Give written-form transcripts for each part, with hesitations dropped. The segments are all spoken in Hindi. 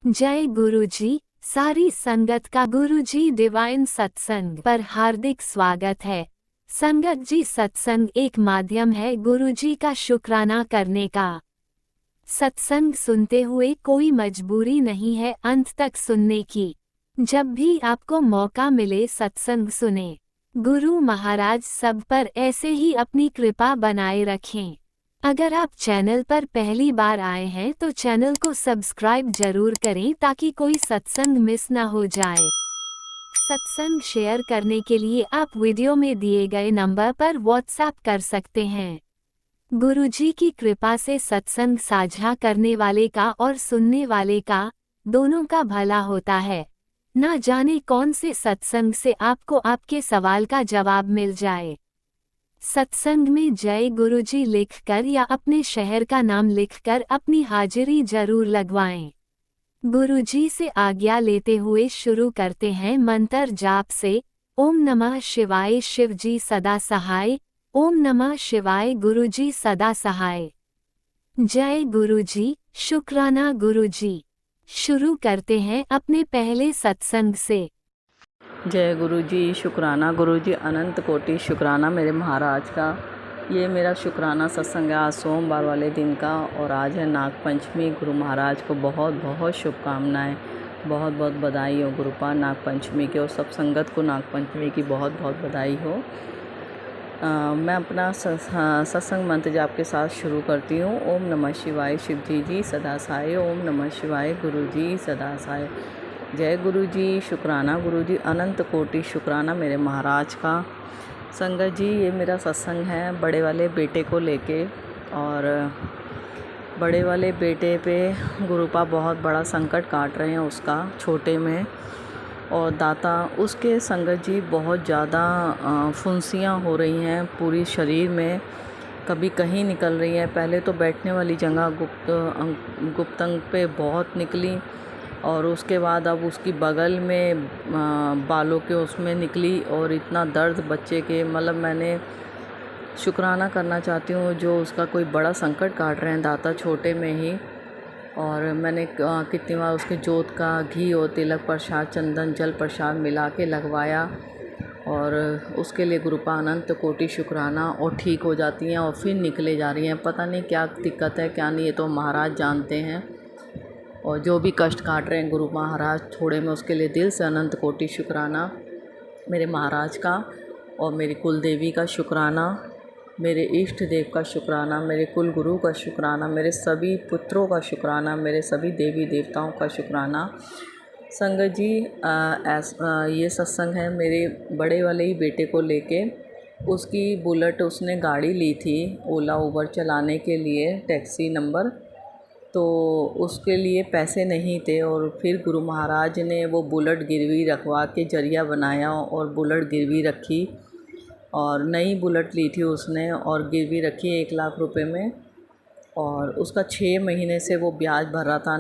जय गुरुजी। सारी संगत का गुरुजी डिवाइन सत्संग पर हार्दिक स्वागत है। संगत जी, सत्संग एक माध्यम है गुरुजी का शुक्राना करने का। सत्संग सुनते हुए कोई मजबूरी नहीं है अंत तक सुनने की। जब भी आपको मौका मिले सत्संग सुने। गुरु महाराज सब पर ऐसे ही अपनी कृपा बनाए रखें। अगर आप चैनल पर पहली बार आए हैं तो चैनल को सब्सक्राइब जरूर करें ताकि कोई सत्संग मिस ना हो जाए। सत्संग शेयर करने के लिए आप वीडियो में दिए गए नंबर पर व्हाट्सएप कर सकते हैं। गुरुजी की कृपा से सत्संग साझा करने वाले का और सुनने वाले का दोनों का भला होता है। ना जाने कौन से सत्संग से आपको आपके सवाल का जवाब मिल जाए। सत्संग में जय गुरुजी लिखकर या अपने शहर का नाम लिखकर अपनी हाजिरी जरूर लगवाएं। गुरुजी से आज्ञा लेते हुए शुरू करते हैं मंत्र जाप से। ओम नमः शिवाय, शिवजी सदा सहाय। ओम नमः शिवाय, गुरुजी सदा सहाय। जय गुरुजी, शुक्राना गुरुजी। शुरू करते हैं अपने पहले सत्संग से। जय गुरु जी, शुक्राना गुरु जी, अनंत कोटि शुक्राना मेरे महाराज का। ये मेरा शुक्राना सत्संग है आज सोमवार वाले दिन का, और आज है नाग पंचमी। गुरु महाराज को बहुत बहुत शुभकामनाएं, बहुत बहुत बधाई हो गुरुपा नाग पंचमी के, और सब संगत को नाग पंचमी की बहुत बहुत बधाई हो। मैं अपना सत्संग मंत्र जाप के साथ शुरू करती हूँ। ओम नमः शिवाय, शिवजी जी सदा साय। ओम नमः शिवाय, गुरु जी सदा साय। जय गुरु जी, शुक्राना गुरु जी, अनंत कोटि शुक्राना मेरे महाराज का। संगत जी, ये मेरा सत्संग है बड़े वाले बेटे को लेके, और बड़े वाले बेटे पे गुरुपा बहुत बड़ा संकट काट रहे हैं उसका छोटे में, और दाता उसके संगत जी बहुत ज़्यादा फुंसियाँ हो रही हैं पूरी शरीर में, कभी कहीं निकल रही हैं। पहले तो बैठने वाली जगह गुप्त अंग पे बहुत निकली, और उसके बाद अब उसकी बगल में बालों के उसमें निकली, और इतना दर्द बच्चे के, मतलब मैंने शुक्राना करना चाहती हूँ जो उसका कोई बड़ा संकट काट रहे हैं दाता छोटे में ही। और मैंने कितनी बार उसके जोत का घी और तिलक प्रसाद, चंदन, जल प्रसाद मिला के लगवाया, और उसके लिए गुरुपा अनंत कोटि शुक्राना। और ठीक हो जाती हैं और फिर निकले जा रही हैं। पता नहीं क्या दिक्कत है क्या नहीं, ये तो महाराज जानते हैं। और जो भी कष्ट काट रहे हैं गुरु महाराज थोड़े में, उसके लिए दिल से अनंत कोटि शुक्राना मेरे महाराज का, और मेरी कुल देवी का शुक्राना, मेरे इष्ट देव का शुक्राना, मेरे कुल गुरु का शुक्राना, मेरे सभी पुत्रों का शुक्राना, मेरे सभी देवी देवताओं का शुक्राना। संगत जी, ये सत्संग है मेरे बड़े वाले ही बेटे को लेके। उसकी बुलेट उसने गाड़ी ली थी ओला उबर चलाने के लिए, टैक्सी नंबर, तो उसके लिए पैसे नहीं थे, और फिर गुरु महाराज ने वो बुलेट गिरवी रखवा के जरिया बनाया, और बुलेट गिरवी रखी, और नई बुलेट ली थी उसने और गिरवी रखी 1 लाख रुपए में। और उसका 6 महीने से वो ब्याज भर रहा था,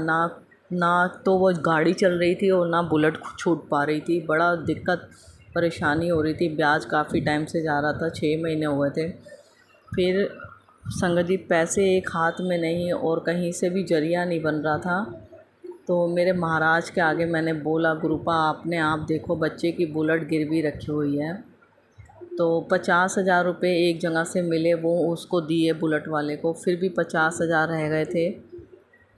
ना तो वो गाड़ी चल रही थी और ना बुलेट छूट पा रही थी। बड़ा दिक्कत परेशानी हो रही थी, ब्याज काफ़ी टाइम से जा रहा था, 6 महीने हुए थे। फिर संगत जी, पैसे एक हाथ में नहीं और कहीं से भी जरिया नहीं बन रहा था, तो मेरे महाराज के आगे मैंने बोला, गुरुपा आपने आप देखो बच्चे की बुलेट गिरवी रखी हुई है। तो 50,000 रुपये एक जगह से मिले, वो उसको दिए बुलेट वाले को, फिर भी 50,000 रह गए थे।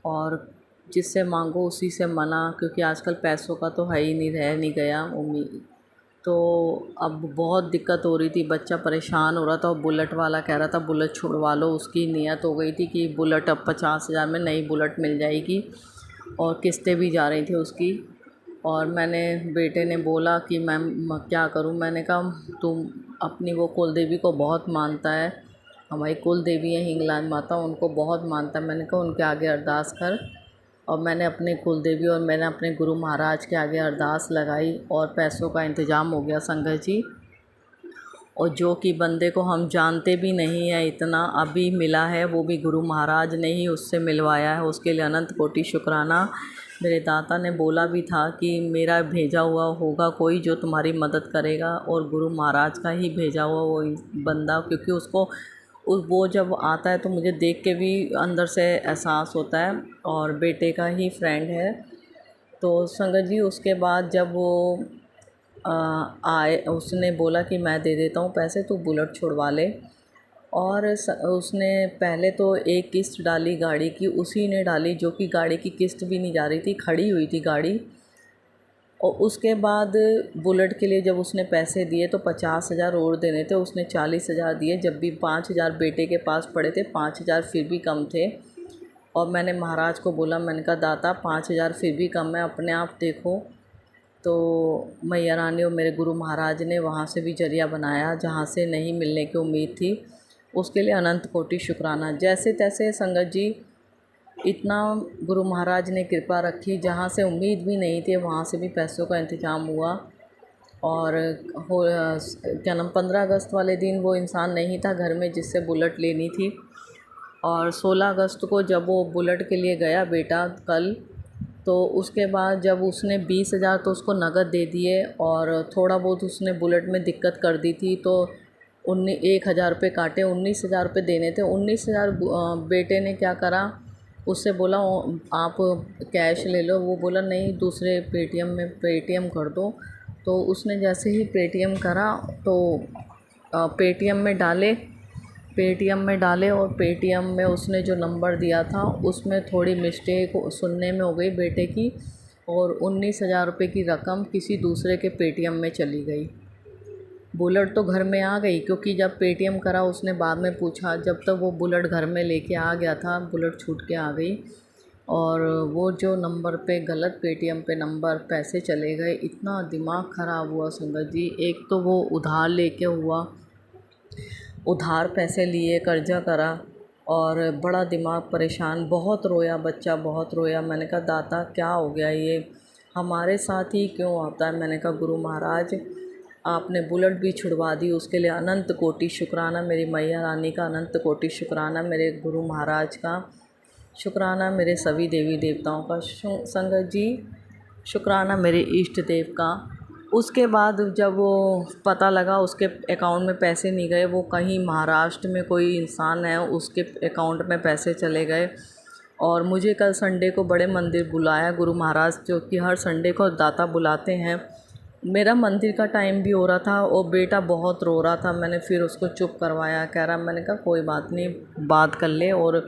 और जिससे मांगो उसी से मना, क्योंकि आजकल पैसों का तो है ही नहीं, रह नहीं गया उम्मीद। तो अब बहुत दिक्कत हो रही थी, बच्चा परेशान हो रहा था, और बुलेट वाला कह रहा था बुलेट छुड़वा लो। उसकी नियत हो गई थी कि बुलेट अब 50,000 में नई बुलेट मिल जाएगी, और किस्तें भी जा रही थी उसकी। और मैंने बेटे ने बोला कि मैम क्या करूं, मैंने कहा तुम अपनी वो कुल देवी को बहुत मानता है, हमारी कुल देवी है हिंगलाज माता, उनको बहुत मानता है। मैंने कहा उनके आगे अरदास कर, और मैंने अपने कुल देवी और मैंने अपने गुरु महाराज के आगे अरदास लगाई, और पैसों का इंतज़ाम हो गया संगत जी। और जो कि बंदे को हम जानते भी नहीं है इतना, अभी मिला है, वो भी गुरु महाराज ने ही उससे मिलवाया है, उसके लिए अनंत कोटि शुक्राना। मेरे दाता ने बोला भी था कि मेरा भेजा हुआ होगा कोई जो तुम्हारी मदद करेगा, और गुरु महाराज का ही भेजा हुआ वो बंदा, क्योंकि उसको वो जब आता है तो मुझे देख के भी अंदर से एहसास होता है, और बेटे का ही फ्रेंड है, तो संगत जी उसके बाद जब वो आए, उसने बोला कि मैं दे देता हूँ पैसे, तू बुलेट छुड़वा ले। और उसने पहले तो एक किस्त डाली गाड़ी की, उसी ने डाली जो कि गाड़ी की किस्त भी नहीं जा रही थी, खड़ी हुई थी गाड़ी। और उसके बाद बुलेट के लिए जब उसने पैसे दिए तो 50,000 और देने थे, उसने 40,000 दिए, जब भी 5,000 बेटे के पास पड़े थे, 5,000 फिर भी कम थे। और मैंने महाराज को बोला, मैंने कहा दाता 5,000 फिर भी कम है, अपने आप देखो। तो मैया रानी और मेरे गुरु महाराज ने वहाँ से भी जरिया बनाया जहाँ से नहीं मिलने की उम्मीद थी, उसके लिए अनंत कोटि शुक्राना। जैसे तैसे संगत जी इतना गुरु महाराज ने कृपा रखी, जहाँ से उम्मीद भी नहीं थी वहाँ से भी पैसों का इंतज़ाम हुआ। और क्या नाम 15 अगस्त वाले दिन वो इंसान नहीं था घर में जिससे बुलेट लेनी थी। और 16 अगस्त को जब वो बुलेट के लिए गया बेटा कल, तो उसके बाद जब उसने 20,000 तो उसको नकद दे दिए और थोड़ा बहुत उसने बुलेट में दिक्कत कर दी थी, तो 1,000 रुपये काटे, 19,000 रुपये देने थे। 19,000 बेटे ने क्या करा, उससे बोला आप कैश ले लो, वो बोला नहीं दूसरे पेटीएम कर दो। तो उसने जैसे ही पेटीएम करा तो पेटीएम में डाले और पेटीएम में उसने जो नंबर दिया था उसमें थोड़ी मिस्टेक सुनने में हो गई बेटे की, और 19,000 रुपये की रकम किसी दूसरे के पेटीएम में चली गई। बुलेट तो घर में आ गई, क्योंकि जब पेटीएम करा उसने बाद में पूछा, जब तक वो बुलेट घर में लेके आ गया था बुलेट छूट के आ गई। और वो जो नंबर पे गलत पेटीएम पे नंबर पैसे चले गए, इतना दिमाग ख़राब हुआ संगत जी। एक तो वो उधार लेके हुआ, उधार पैसे लिए, कर्जा करा और बड़ा दिमाग परेशान, बहुत रोया बच्चा, बहुत रोया। मैंने कहा दाता क्या हो गया, ये हमारे साथ ही क्यों आता है। मैंने कहा गुरु महाराज आपने बुलेट भी छुड़वा दी, उसके लिए अनंत कोटि शुक्राना, मेरी मैया रानी का अनंत कोटि शुक्राना, मेरे गुरु महाराज का शुक्राना, मेरे सभी देवी देवताओं का संगत जी शुक्राना, मेरे इष्ट देव का। उसके बाद जब वो पता लगा उसके अकाउंट में पैसे नहीं गए, वो कहीं महाराष्ट्र में कोई इंसान है उसके अकाउंट में पैसे चले गए। और मुझे कल संडे को बड़े मंदिर बुलाया गुरु महाराज, जो कि हर संडे को दाता बुलाते हैं। मेरा मंदिर का टाइम भी हो रहा था और बेटा बहुत रो रहा था, मैंने फिर उसको चुप करवाया, कह रहा, मैंने कहा कोई बात नहीं, बात कर ले। और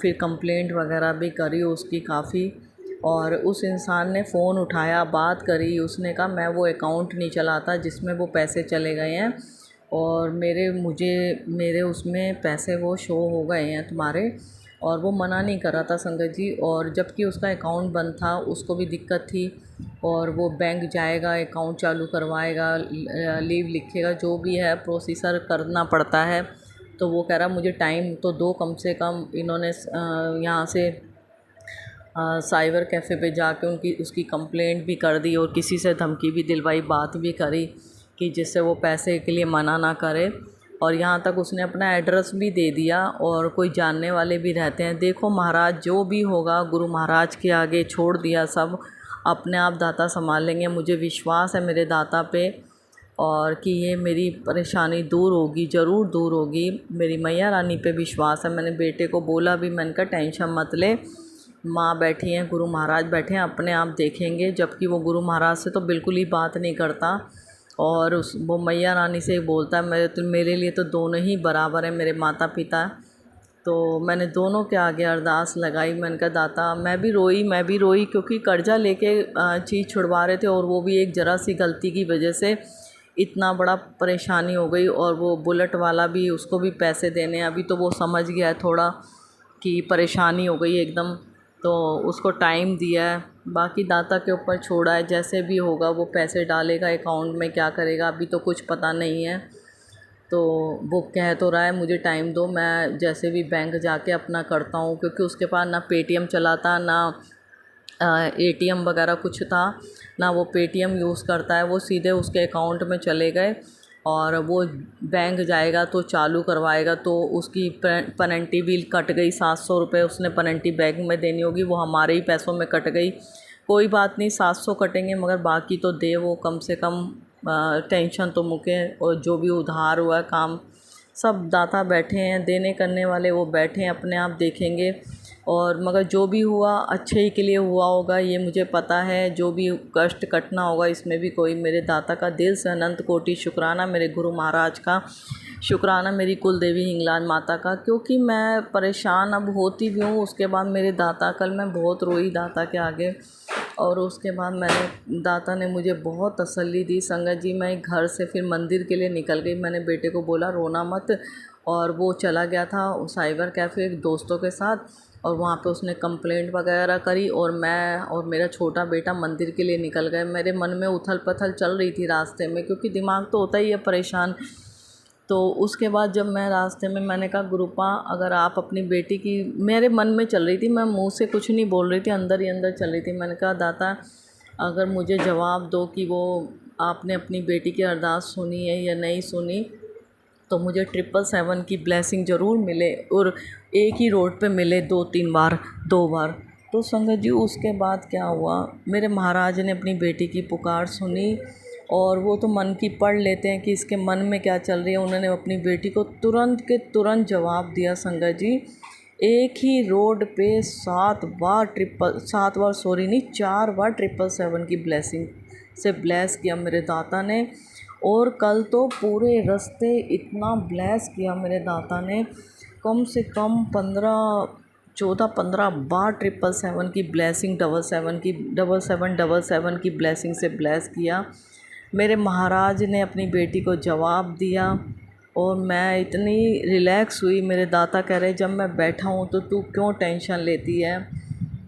फिर कंप्लेंट वगैरह भी करी उसकी काफ़ी, और उस इंसान ने फ़ोन उठाया, बात करी, उसने कहा मैं वो अकाउंट नहीं चलाता जिसमें वो पैसे चले गए हैं, और मेरे उसमें पैसे वो शो हो गए हैं तुम्हारे। और वो मना नहीं कर रहा था संगत जी, और जबकि उसका अकाउंट बंद था, उसको भी दिक्कत थी। और वो बैंक जाएगा, अकाउंट चालू करवाएगा, लीव लिखेगा, जो भी है प्रोसीजर करना पड़ता है। तो वो कह रहा मुझे टाइम तो दो कम से कम। इन्होंने यहाँ से साइबर कैफ़े पे जाके उसकी कंप्लेंट भी कर दी और किसी से धमकी भी दिलवाई, बात भी करी कि जिससे वो पैसे के लिए मना ना करे। और यहाँ तक उसने अपना एड्रेस भी दे दिया, और कोई जानने वाले भी रहते हैं। देखो महाराज जो भी होगा गुरु महाराज के आगे छोड़ दिया, सब अपने आप दाता संभाल लेंगे। मुझे विश्वास है मेरे दाता पे, और कि ये मेरी परेशानी दूर होगी, ज़रूर दूर होगी। मेरी मैया रानी पे विश्वास है। मैंने बेटे को बोला भी, मैंने कहा टेंशन मत ले, माँ बैठी हैं, गुरु महाराज बैठे हैं, अपने आप देखेंगे। जबकि वो गुरु महाराज से तो बिल्कुल ही बात नहीं करता, और वो मैया रानी से बोलता है मेरे लिए तो दोनों ही बराबर है, मेरे माता पिता। तो मैंने दोनों के आगे अरदास लगाई। मैंने कहा दाता, मैं भी रोई क्योंकि कर्जा लेके चीज़ छुड़वा रहे थे, और वो भी एक ज़रा सी गलती की वजह से इतना बड़ा परेशानी हो गई। और वो बुलेट वाला भी, उसको भी पैसे देने, अभी तो वो समझ गया है थोड़ा कि परेशानी हो गई एकदम, तो उसको टाइम दिया है। बाकी दाता के ऊपर छोड़ा है, जैसे भी होगा वो पैसे डालेगा अकाउंट में, क्या करेगा अभी तो कुछ पता नहीं है। तो वो कह तो रहा है मुझे टाइम दो, मैं जैसे भी बैंक जाके अपना करता हूँ, क्योंकि उसके पास ना पेटीएम चलाता, ना एटीएम वगैरह कुछ था, ना वो पेटीएम यूज़ करता है। वो सीधे उसके अकाउंट में चले गए, और वो बैंक जाएगा तो चालू करवाएगा, तो उसकी पेनल्टी भी कट गई। 700 रुपये उसने पेनल्टी बैंक में देनी होगी, वो हमारे ही पैसों में कट गई। कोई बात नहीं, 700 कटेंगे, मगर बाकी तो दे वो कम से कम, टेंशन तो मुके। और जो भी उधार हुआ है काम, सब दाता बैठे हैं, देने करने वाले वो बैठे हैं, अपने आप देखेंगे। और मगर जो भी हुआ अच्छे ही के लिए हुआ होगा, ये मुझे पता है। जो भी कष्ट कटना होगा इसमें भी कोई मेरे दाता का दिल से अनंत कोटि शुक्राना, मेरे गुरु महाराज का शुक्राना, मेरी कुल देवी हिंगलाज माता का, क्योंकि मैं परेशान अब होती भी हूँ। उसके बाद मेरे दाता, कल मैं बहुत रोई दाता के आगे, और उसके बाद दाता ने मुझे बहुत तसल्ली दी। संगत जी, मैं घर से फिर मंदिर के लिए निकल गई। मैंने बेटे को बोला रोना मत, और वो चला गया था साइबर कैफ़े दोस्तों के साथ, और वहाँ पे उसने कंप्लेंट वगैरह करी, और मैं और मेरा छोटा बेटा मंदिर के लिए निकल गए। मेरे मन में उथल पथल चल रही थी रास्ते में, क्योंकि दिमाग तो होता ही है परेशान। तो उसके बाद जब मैं रास्ते में, मैंने कहा गुरुपा, अगर आप अपनी बेटी की, मेरे मन में चल रही थी, मैं मुंह से कुछ नहीं बोल रही थी, अंदर ही अंदर चल रही थी। मैंने कहा दाता, अगर मुझे जवाब दो कि वो आपने अपनी बेटी की अरदास सुनी है या नहीं सुनी, तो मुझे 777 की ब्लेसिंग ज़रूर मिले, और एक ही रोड पे मिले 2-3 बार, 2 बार। तो संगत जी, उसके बाद क्या हुआ, मेरे महाराज ने अपनी बेटी की पुकार सुनी, और वो तो मन की पढ़ लेते हैं कि इसके मन में क्या चल रही है। उन्होंने अपनी बेटी को तुरंत के तुरंत जवाब दिया। संगत जी, एक ही रोड पे 7 बार सॉरी नहीं, 4 बार 777 की ब्लेसिंग से ब्लेस किया मेरे दाता ने। और कल तो पूरे रास्ते इतना ब्लेस किया मेरे दाता ने, कम से कम 14-15 बार 777 की ब्लेसिंग, 77 की ब्लेसिंग से ब्लेस किया। मेरे महाराज ने अपनी बेटी को जवाब दिया, और मैं इतनी रिलैक्स हुई। मेरे दाता कह रहे, जब मैं बैठा हूँ तो तू क्यों टेंशन लेती है।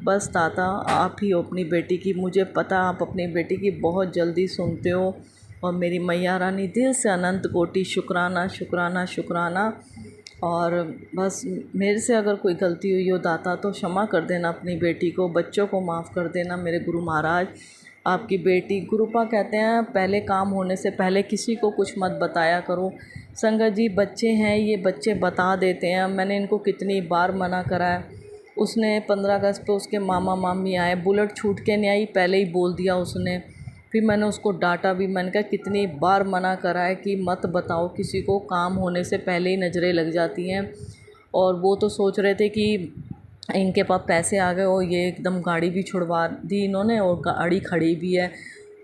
बस दाता, आप ही हो अपनी बेटी की, मुझे पता आप अपनी बेटी की बहुत जल्दी सुनते हो। और मेरी मैया रानी, दिल से अनंत कोटि शुक्राना शुक्राना शुक्राना। और बस मेरे से अगर कोई गलती हुई हो दाता, तो क्षमा कर देना अपनी बेटी को, बच्चों को माफ़ कर देना मेरे गुरु महाराज। आपकी बेटी, गुरुपा कहते हैं पहले काम होने से पहले किसी को कुछ मत बताया करो। संगत जी, बच्चे हैं, ये बच्चे बता देते हैं। मैंने इनको कितनी बार मना करा है। उसने 15 अगस्त पे उसके मामा मामी आए, बुलेट छूट के नहीं आई, पहले ही बोल दिया उसने। फिर मैंने उसको डांटा भी, मैंने कहा कितनी बार मना करा है कि मत बताओ किसी को, काम होने से पहले ही नज़रें लग जाती हैं। और वो तो सोच रहे थे कि इनके पास पैसे आ गए, और ये एकदम गाड़ी भी छुड़वा दी इन्होंने, और गाड़ी खड़ी भी है।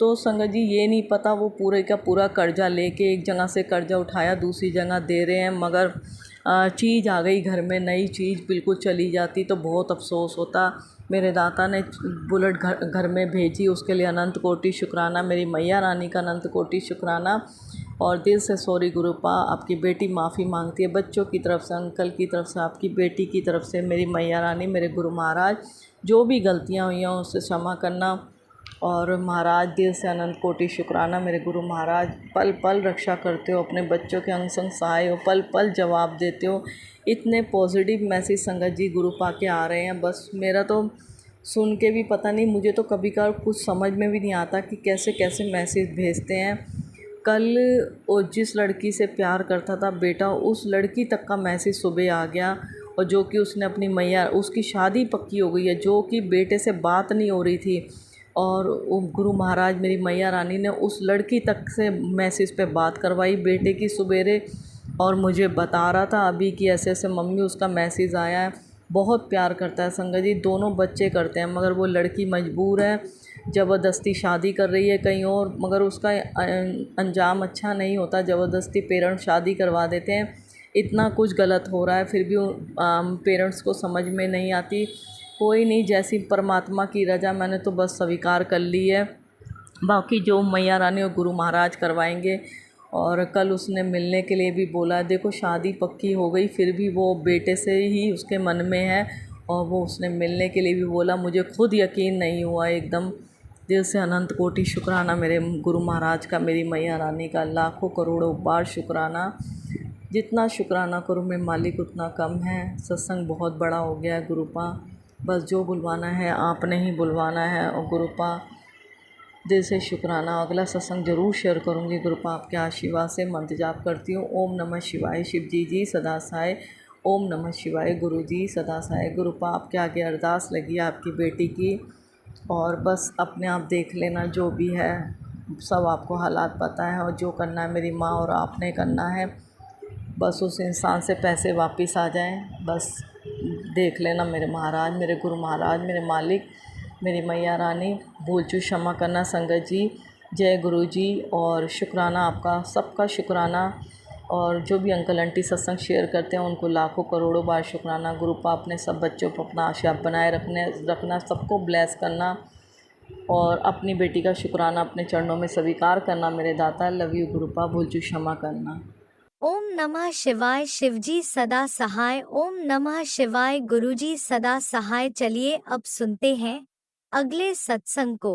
तो संगत जी, ये नहीं पता वो पूरे का पूरा कर्जा लेके, एक जगह से कर्जा उठाया दूसरी जगह दे रहे हैं, मगर चीज़ आ गई घर में, नई चीज़ बिल्कुल चली जाती तो बहुत अफसोस होता। मेरे दाता ने बुलेट घर में भेजी, उसके लिए अनंत कोटि शुक्राना, मेरी मैया रानी का अनंत कोटि शुक्राना। और दिल से सॉरी गुरुपा, आपकी बेटी माफ़ी मांगती है, बच्चों की तरफ से, अंकल की तरफ से, आपकी बेटी की तरफ से, मेरी मैया रानी, मेरे गुरु महाराज, जो भी गलतियाँ हुई हैं उससे क्षमा करना। और महाराज, दिल से अनंत कोटि शुक्राना, मेरे गुरु महाराज, पल पल रक्षा करते हो, अपने बच्चों के अंग संग सहाय हो, पल पल जवाब देते हो। इतने पॉजिटिव मैसेज संगत जी गुरु पा के आ रहे हैं, बस मेरा तो सुन के भी पता नहीं, मुझे तो कभी कभार कुछ समझ में भी नहीं आता कि कैसे कैसे मैसेज भेजते हैं। कल वो जिस लड़की से प्यार करता था बेटा, उस लड़की तक का मैसेज सुबह आ गया, और जो कि उसने अपनी मैया, उसकी शादी पक्की हो गई है, जो कि बेटे से बात नहीं हो रही थी। और वो गुरु महाराज, मेरी मैया रानी ने उस लड़की तक से मैसेज पे बात करवाई बेटे की सवेरे, और मुझे बता रहा था अभी कि ऐसे ऐसे मम्मी उसका मैसेज आया है। बहुत प्यार करता है संगत जी, दोनों बच्चे करते हैं, मगर वो लड़की मजबूर है, ज़बरदस्ती शादी कर रही है कहीं और, मगर उसका अंजाम अच्छा नहीं होता, ज़बरदस्ती पेरेंट्स शादी करवा देते हैं। इतना कुछ गलत हो रहा है, फिर भी पेरेंट्स को समझ में नहीं आती। कोई नहीं, जैसी परमात्मा की रजा, मैंने तो बस स्वीकार कर ली है, बाकी जो मैया रानी और गुरु महाराज करवाएंगे। और कल उसने मिलने के लिए भी बोला, देखो शादी पक्की हो गई, फिर भी वो बेटे से ही उसके मन में है, और वो उसने मिलने के लिए भी बोला। मुझे खुद यकीन नहीं हुआ एकदम। दिल से अनंत कोटि शुक्राना मेरे गुरु महाराज का, मेरी मैया रानी का लाखों करोड़ों बार शुक्राना। जितना शुक्राना करूँ मैं मालिक उतना कम है। सत्संग बहुत बड़ा हो गया है गुरुपा, बस जो बुलवाना है आपने ही बुलवाना है। और गुरुपा, दिल से शुक्राना। अगला सत्संग ज़रूर शेयर करूँगी गुरुपा, आपके आशीर्वाद से। मंत्र जाप करती हूँ, ओम नमः शिवाय शिव जी सदा सहाय, ओम नमः शिवाय गुरु जी सदा सहाय। गुरुपा, आपके आगे अरदास लगी है आपकी बेटी की, और बस अपने आप देख लेना, जो भी है सब आपको हालात पता है, और जो करना है मेरी माँ और आपने करना है। बस उस इंसान से पैसे वापस आ जाएं, बस देख लेना मेरे महाराज, मेरे गुरु महाराज, मेरे मालिक, मेरी मैया रानी। भूल चूक क्षमा करना संगत जी। जय गुरु जी। और शुक्राना आपका, सबका शुक्राना। और जो भी अंकल आंटी सत्संग शेयर करते हैं उनको लाखों करोड़ों बार शुक्राना। गुरु पा अपने सब बच्चों पर अपना आशीर्वाद बनाए रखना, सबको ब्लेस करना और अपनी बेटी का शुक्राना अपने चरणों में स्वीकार करना। मेरे दाता, लव यू गुरुपा, भूल चूक क्षमा करना। ओम नमः शिवाय। शिवजी सदा सहाय। ओम नमः शिवाय। गुरुजी सदा सहाय। चलिए अब सुनते हैं अगले सत्संग को।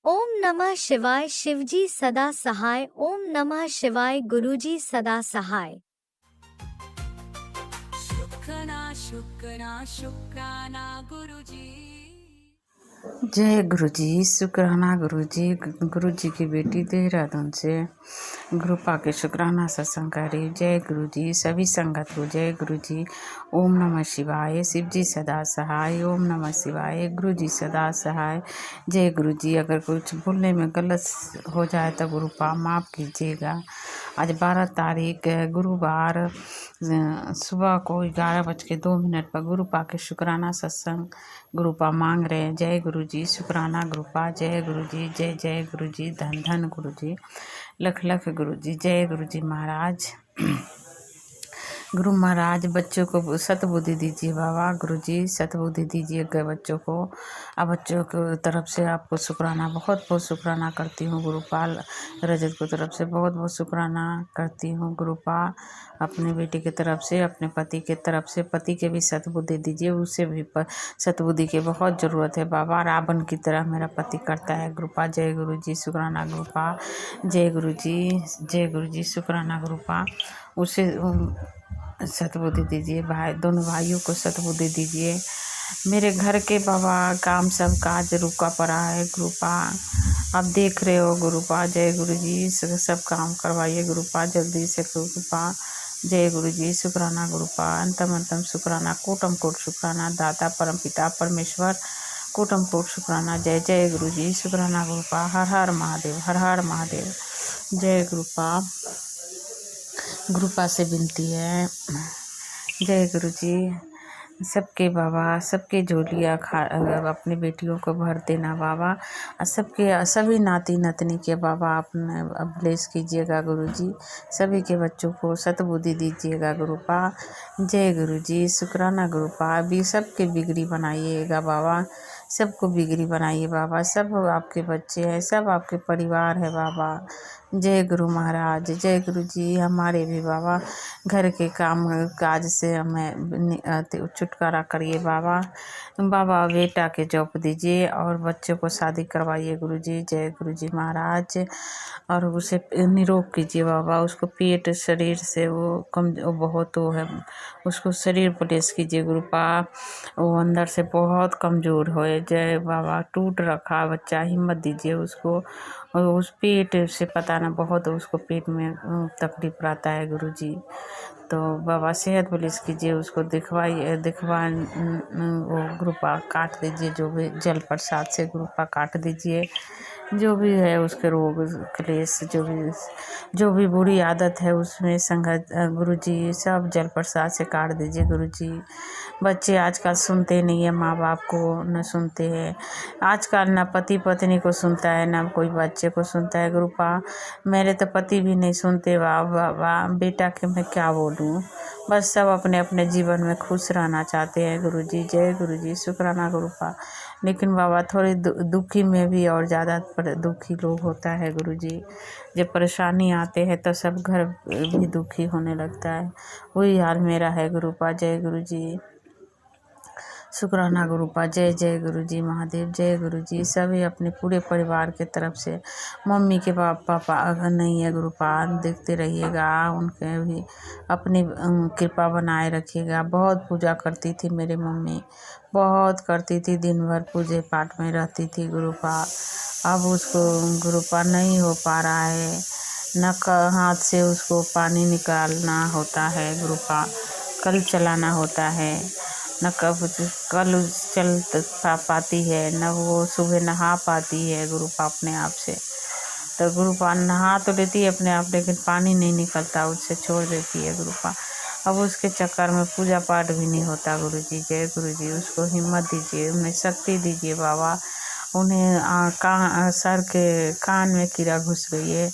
ओम नमः शिवाय। शिवजी सदा सहाय। ओम नमः शिवाय। गुरुजी सदा सहाय। शुक्राना गुरुजी। जय गुरुजी। शुक्राना गुरुजी। गुरुजी की बेटी देहरादून से गुरुपा के शुक्राना सत्संगकारी। जय गुरुजी। सभी संगत को जय गुरुजी। ओम नमः शिवाय। शिवजी सदा सहाय। ओम नमः शिवाय। गुरुजी सदा सहाय। जय गुरुजी। अगर कुछ बोलने में गलत हो जाए तो गुरुपा माफ़ कीजिएगा। आज 12 तारीख गुरुवार सुबह को 11:02 पर गुरुपा के शुक्राना सत्संग गुरुपा मांग रहे हैं। जय गुरुजी। शुक्राना गुरुपा। जय गुरुजी। जय जय गुरुजी। धन धन गुरुजी। लख लख गुरुजी। जय गुरुजी महाराज। गुरु महाराज बच्चों को सतबुद्धि दीजिए बाबा। गुरुजी सतबुद्धि दीजिए बच्चों को। अब बच्चों की तरफ से आपको शुक्राना, बहुत बहुत शुक्राना करती हूँ। गुरुपाल रजत को तरफ से बहुत बहुत शुक्राना करती हूँ। गुरुपा अपने बेटी की तरफ से, अपने पति के तरफ से, पति के भी सतबुद्धि दीजिए। उसे भी सतबुद्धि की बहुत ज़रूरत है बाबा। रावण की तरह मेरा पति करता है। गुरुपा जय गुरुजी। शुक्राना गुरुपा। जय गुरुजी। जय गुरुजी। शुक्राना गुरुपा। उसे सतबुद्धि दीजिए। दोनों भाइयों को सतबुद्धि दीजिए। मेरे घर के बाबा काम सब काज रुका पड़ा है। गुरुपा आप देख रहे हो। गुरुपा जय गुरुजी। सब काम करवाइए गुरुपा जल्दी से। गुरुपा जय गुरुजी। शुक्राना गुरुपा। अंतम अंतम शुक्राना, कोटम कोट शुक्राना। दाता परम पिता परमेश्वर कोटम कोट शुक्राना। जय जय गुरुजी। शुक्राना गुरुपा। हर हर महादेव, हर हर महादेव। जय गुरुपा। गुरुपा से विनती है। जय गुरुजी। सबके बाबा, सबके झोलियाँ अपनी बेटियों को भर देना बाबा। और सबके सभी नाती नतनी के बाबा अपने ब्लेस कीजिएगा गुरुजी। सभी के बच्चों को सतबुद्धि दीजिएगा गुरुपा। जय गुरुजी। शुक्राना गुरुपा। अभी सबके बिगड़ी बनाइएगा बाबा। सबको बिगड़ी बनाइए बाबा। सब आपके बच्चे हैं, सब आपके परिवार है बाबा। जय गुरु महाराज। जय गुरुजी। हमारे भी बाबा घर के काम काज से हमें छुटकारा करिए बाबा। बाबा बेटा के जॉब दीजिए और बच्चों को शादी करवाइए गुरुजी। जय गुरुजी महाराज। और उसे निरोग कीजिए बाबा। उसको पेट शरीर से वो बहुत वो है, उसको शरीर प्लेस कीजिए गुरुपा। वो अंदर से बहुत कमज़ोर हो। जय बाबा। टूट रखा बच्चा, हिम्मत दीजिए उसको। और उस पेट से पता ना बहुत उसको पेट में तकलीफ रहता है गुरुजी। तो बाबा सेहत पुलिस कीजिए उसको। दिखवा वो गुरुपा काट दीजिए। जो भी जल प्रसाद से गुरुपा काट दीजिए। जो भी है उसके रोग क्लेश, जो भी बुरी आदत है उसमें संगत गुरुजी सब जल प्रसाद से काट दीजिए गुरुजी। बच्चे आजकल सुनते नहीं है माँ बाप को, न सुनते हैं आजकल, ना पति पत्नी को सुनता है, ना कोई बच्चे को सुनता है गुरुपा। मेरे तो पति भी नहीं सुनते बाबा। बेटा के मैं क्या बोलूँ। बस सब अपने अपने जीवन में खुश रहना चाहते हैं गुरुजी। जय गुरुजी। शुक्राना गुरुपा। लेकिन बाबा थोड़े दुखी में भी और ज़्यादा दुखी लोग होता है गुरुजी। जब परेशानी आते हैं तो सब घर भी दुखी होने लगता है। वही हाल मेरा है गुरुपा। जय गुरुजी। शुक्राना गुरुपा। जय जय गुरुजी महादेव। जय गुरुजी। सभी अपने पूरे परिवार के तरफ से, मम्मी के पापा अगर नहीं है गुरुपा देखते रहिएगा, उनके भी अपनी कृपा बनाए रखिएगा। बहुत पूजा करती थी मेरी मम्मी, बहुत करती थी, दिन भर पूजे पाठ में रहती थी गुरुपा। अब उसको गुरुपा नहीं हो पा रहा है, न हाथ से उसको पानी निकालना होता है गुरुपा, कल चलाना होता है, न कल चल पाती है, न वो सुबह नहा पाती है गुरुपा अपने आप से। तो गुरुपा नहा तो लेती है अपने आप, लेकिन पानी नहीं निकलता, उससे छोड़ देती है गुरुपा। अब उसके चक्कर में पूजा पाठ भी नहीं होता गुरुजी। जय गुरुजी, उसको हिम्मत दीजिए, उन्हें शक्ति दीजिए बाबा। उन्हें सर के कान में कीड़ा घुस गई है,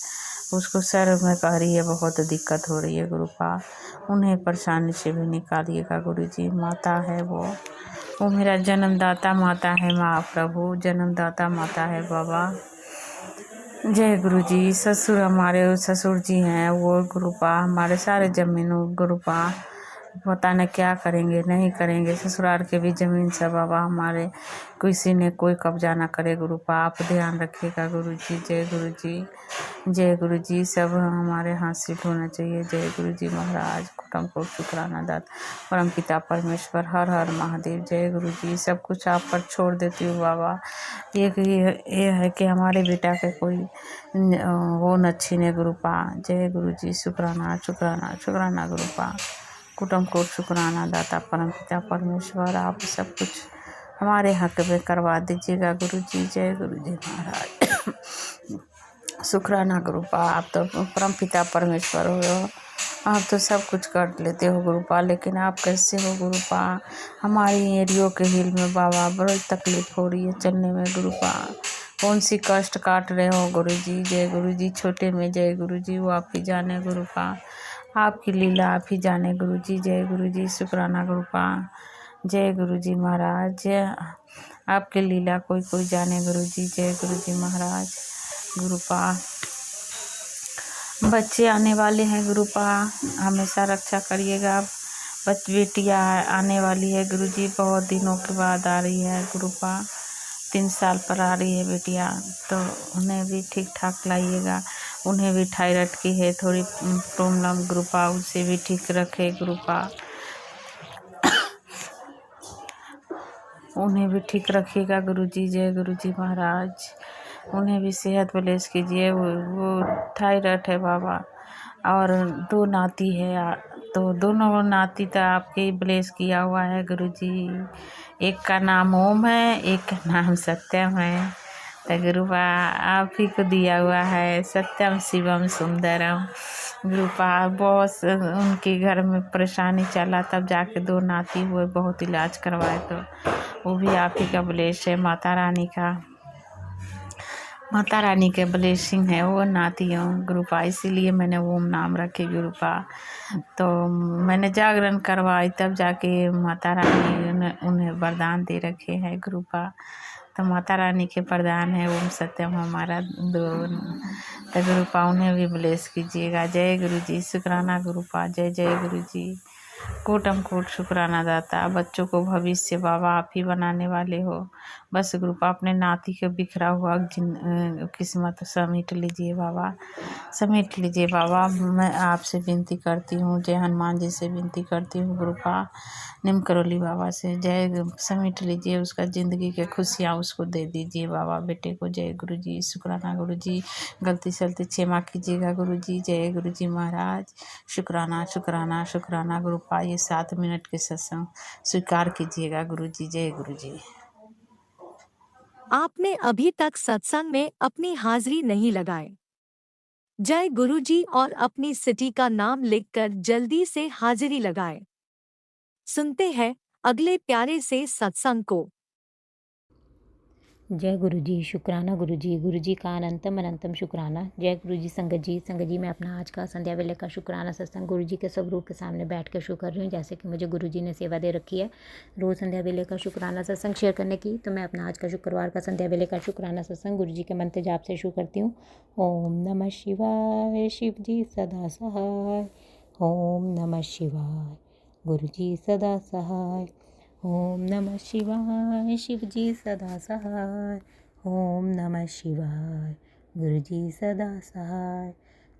उसको सर में कह रही है बहुत दिक्कत हो रही है गुरुपा। उन्हें परेशानी से भी निकालिएगा गुरुजी। माता है वो मेरा जन्मदाता माता है माँ प्रभु, जन्मदाता माता है बाबा। जय गुरुजी। हमारे ससुर जी हैं वो गुरुपा, हमारे सारे जमीनों गुरुपा पता न क्या करेंगे नहीं करेंगे। ससुराल के भी ज़मीन से बाबा हमारे किसी ने कोई कब्जा ना करे गुरुपा, आप ध्यान रखिएगा गुरुजी। जय गुरुजी। जय गुरुजी। सब हमारे हाथ से होना चाहिए। जय गुरुजी महाराज। कुटुंब को शुक्राना दात परम पिता परमेश्वर, हर हर महादेव। जय गुरुजी। सब कुछ आप पर छोड़ देती हूँ बाबा। ये है कि हमारे बेटा के कोई वो न छीने गुरुपा। जय गुरुजी। शुक्राना शुक्राना शुक्राना गुरुपा। कुटुंब को शुक्राना दाता परम पिता परमेश्वर, आप सब कुछ हमारे हक में करवा दीजिएगा गुरुजी। जय गुरुजी महाराज। शुक्राना गुरुपा। आप तो परम पिता परमेश्वर हो, आप तो सब कुछ कर लेते हो गुरुपा, लेकिन आप कैसे हो गुरुपा। हमारी एरियो के हिल में बाबा बड़ी तकलीफ हो रही है चलने में गुरुपा। कौन सी कष्ट काट रहे हो गुरुजी। जय गुरुजी। छोटे में जय गुरुजी, वो आप ही जाने गुरुपा, आपकी लीला आप ही जाने गुरुजी। जय गुरुजी। शुक्राना गुरुपा। जय गुरुजी महाराज। जय आपकी लीला कोई जाने गुरुजी। जय गुरुजी महाराज। गुरुपा बच्चे आने वाले हैं गुरुपा, हमेशा रक्षा करिएगा। बेटियाँ आने वाली है गुरुजी, बहुत दिनों के बाद आ रही है गुरुपा, 3 साल पर आ रही है बेटियाँ, तो उन्हें भी ठीक ठाक लाइएगा। उन्हें भी थायराइड की है थोड़ी प्रॉब्लम गुरुपा, उसे भी ठीक रखे गुरुपा। उन्हें भी ठीक रखिएगा गुरुजी। जय गुरुजी महाराज। उन्हें भी सेहत बलेस कीजिए। वो थायराइड है बाबा, और 2 नाती है, तो दोनों नाती तो आपके ब्लेस किया हुआ है गुरुजी। एक का नाम ओम है, एक का नाम सत्यम है, तो गुरुपा आप ही को दिया हुआ है सत्यम शिवम सुंदरम गुरुपा। बहुत उनके घर में परेशानी चला, तब जाके 2 नाती हुए, बहुत इलाज करवाए, तो वो भी आप ही का ब्लेस है। माता रानी के ब्लेसिंग है वो नातियों गुरुपा, इसीलिए मैंने ओम नाम रखे गुरुपा। तो मैंने जागरण करवाई, तब जाके माता रानी उन्हें वरदान दे रखे हैं गुरुपा। तो माता रानी के वरदान है ओम सत्यम हमारा 2, तो गुरुपा उन्हें भी ब्लेस कीजिएगा। जय गुरुजी। शुक्राना गुरुपा। जय जय गुरुजी। कोट शुक्राना दाता। बच्चों को भविष्य बाबा आप ही बनाने वाले हो, बस गुरुपा अपने नाती के बिखरा हुआ किस्मत समेट लीजिए बाबा, समेट लीजिए बाबा। मैं आपसे विनती करती हूँ, जय हनुमान जी से विनती करती हूँ गुरुपा, निम करोली बाबा से। जय समेट लीजिए, उसका ज़िंदगी के खुशियाँ उसको दे दीजिए बाबा बेटे को। जय गुरुजी। शुक्राना गुरुजी। गलती सलती क्षमा कीजिएगा गुरुजी। जय गुरुजी महाराज। शुक्राना शुक्राना शुक्राना गुरुपा। ये 7 मिनट के सत्संग स्वीकार कीजिएगा गुरुजी। जय गुरुजी। आपने अभी तक सत्संग में अपनी हाजिरी नहीं लगाए। जय गुरुजी और अपनी सिटी का नाम लिखकर जल्दी से हाजिरी लगाएं। सुनते हैं अगले प्यारे से सत्संग को। जय गुरुजी। शुक्राना गुरुजी। गुरुजी का अनंतम अनंतम शुक्राना। जय गुरुजी। संगत जी मैं अपना आज का संध्या वेले का शुक्राना सत्संग गुरुजी के स्वरूप के सामने बैठ कर शुरू कर रही हूँ, जैसे कि मुझे गुरुजी ने सेवा दे रखी है रोज़ संध्या वेले का शुक्राना सत्संग शेयर करने की। तो मैं अपना आज का शुक्रवार का संध्या वेले का शुक्राना सत्संग गुरुजी के मंत्र जाप से शुरू करती हूँ। ओम नमः शिवाय, शिव जी सदा सहाय। ओम नमः शिवाय, गुरुजी सदा सहाय। ओम नमः शिवाय, शिव जी सदा सहाय। ओम नमः शिवाय, गुरु जी सदा सहाय।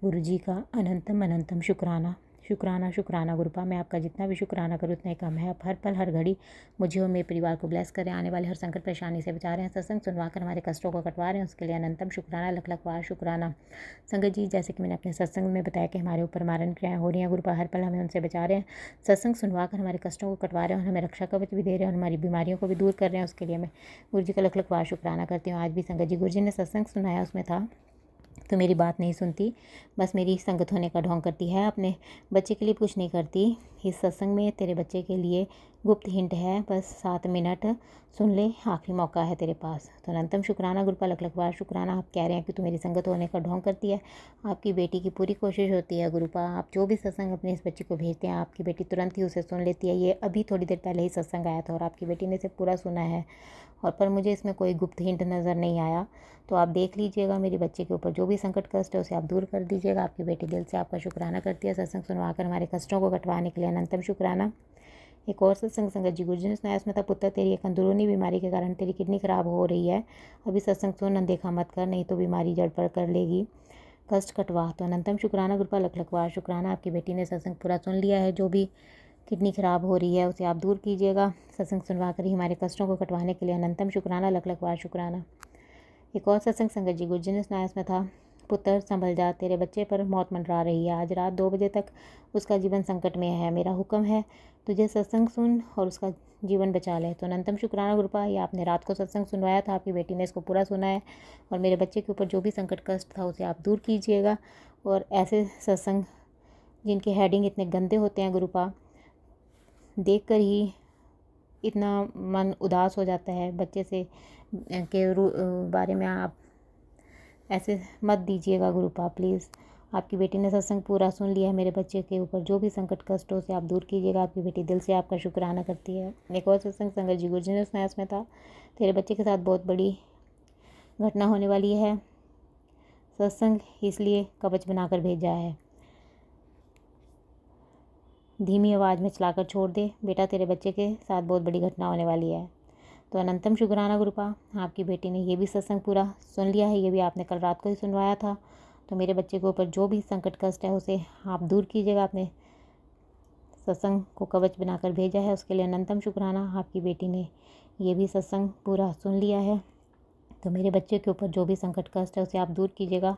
गुरु जी का अनंतम अनंतम शुक्राना। शुक्राना शुक्राना गुरुपा। मैं आपका जितना भी शुक्राना करूँ उतना ही कम है। आप हर पल हर घड़ी मुझे और मेरे परिवार को ब्लेस करें, आने वाले हर संकट परेशानी से बचा रहे हैं, सत्संग सुनवा कर हमारे कष्टों को कटवा रहे हैं, उसके लिए अनंतम शुक्राना, लख लख बार शुक्राना। संगत जी, जैसे कि मैंने अपने सत्संग में बताया कि हमारे ऊपर मारण क्रियाएँ हो रही हैं, गुरुपा हर पल हमें उनसे बचा रहे हैं, सत्संग सुनवा कर हमारे कष्टों को कटवा रहे हैं और हमें रक्षा कवच भी दे रहे हैं और हमारी बीमारियों को भी दूर कर रहे हैं। उसके लिए मैं गुरु जी का लख लख बार शुक्राना करती हूँ। आज भी संगत जी गुरु जी ने सत्संग सुनाया, उसमें था तो मेरी बात नहीं सुनती, बस मेरी संगत होने का ढोंग करती है, अपने बच्चे के लिए कुछ नहीं करती। इस सत्संग में तेरे बच्चे के लिए गुप्त हिंट है, बस 7 मिनट सुन ले, आखिरी मौका है तेरे पास। तो अनंतम शुक्राना गुरुपाल लख लख बार शुक्राना। आप कह रहे हैं कि तू मेरी संगत होने का ढोंग करती है, आपकी बेटी की पूरी कोशिश होती है गुरुपा। आप जो भी सत्संग अपने इस बच्चे को भेजते हैं, आपकी बेटी तुरंत ही उसे सुन लेती है। ये अभी थोड़ी देर पहले ही सत्संग आया था और आपकी बेटी ने इसे पूरा सुना है, और पर मुझे इसमें कोई गुप्त हिंट नज़र नहीं आया। तो आप देख लीजिएगा, मेरे बच्चे के ऊपर जो भी संकट कष्ट है उसे आप दूर कर दीजिएगा। आपकी बेटी दिल से आपका शुक्राना करती है, सत्संग सुनवाकर हमारे कष्टों को कटवाने के लिए अनंतम शुक्राना। एक और सत्संग संगत जी गुरु जी ने सुनाया, इसमें था पुत्र तेरी एक अंदरूनी बीमारी के कारण तेरी किडनी खराब हो रही है, अभी सत्संग सुन, अनदेखा मत कर, नहीं तो बीमारी जड़ पर कर लेगी, कष्ट कटवा। तो अनंतम शुक्राना गुरुपा लख लख बार शुक्राना। आपकी बेटी ने सत्संग पूरा सुन लिया है, जो भी किडनी खराब हो रही है उसे आप दूर कीजिएगा, सत्संग सुनवा कर ही हमारे कष्टों को कटवाने के लिए अनंतम शुक्राना लख लख बार शुक्राना। एक और सत्संग संगत जी गुरु जी ने सुनाया, इसमें था पुत्र संभल जा, तेरे बच्चे पर मौत मंडरा रही है, आज रात 2 बजे तक उसका जीवन संकट में है, मेरा हुक्म है तुझे सत्संग सुन और उसका जीवन बचा ले। तो अनंतम शुक्राना गुरुपा, ये आपने रात को सत्संग सुनवाया था, आपकी बेटी ने इसको पूरा सुना है, और मेरे बच्चे के ऊपर जो भी संकट कष्ट था उसे आप दूर कीजिएगा। और ऐसे सत्संग जिनके हेडिंग इतने गंदे होते हैं गुरुपा, देख कर ही इतना मन उदास हो जाता है। बच्चे से के बारे में आप ऐसे मत दीजिएगा गुरुपा प्लीज़। आपकी बेटी ने सत्संग पूरा सुन लिया है, मेरे बच्चे के ऊपर जो भी संकट कष्ट हो से आप दूर कीजिएगा। आपकी बेटी दिल से आपका शुक्राना करती है। एक और सत्संग संगत जी गुरु जी ने सुनाया, इसमें था तेरे बच्चे के साथ बहुत बड़ी घटना होने वाली है, सत्संग इसलिए कवच बनाकर भेजा है, धीमी आवाज़ में चलाकर छोड़ दे बेटा, तेरे बच्चे के साथ बहुत बड़ी घटना होने वाली है। तो अनंतम शुक्राना गुरुपा, आपकी बेटी ने ये भी सत्संग पूरा सुन लिया है, ये भी आपने कल रात को ही सुनवाया था। तो मेरे बच्चे के ऊपर जो भी संकट कष्ट है उसे आप दूर कीजिएगा, आपने सत्संग को कवच बनाकर भेजा है, उसके लिए अनंतम शुक्राना। आपकी बेटी ने ये भी सत्संग पूरा सुन लिया है, तो मेरे बच्चे के ऊपर जो भी संकट कष्ट है उसे आप दूर कीजिएगा।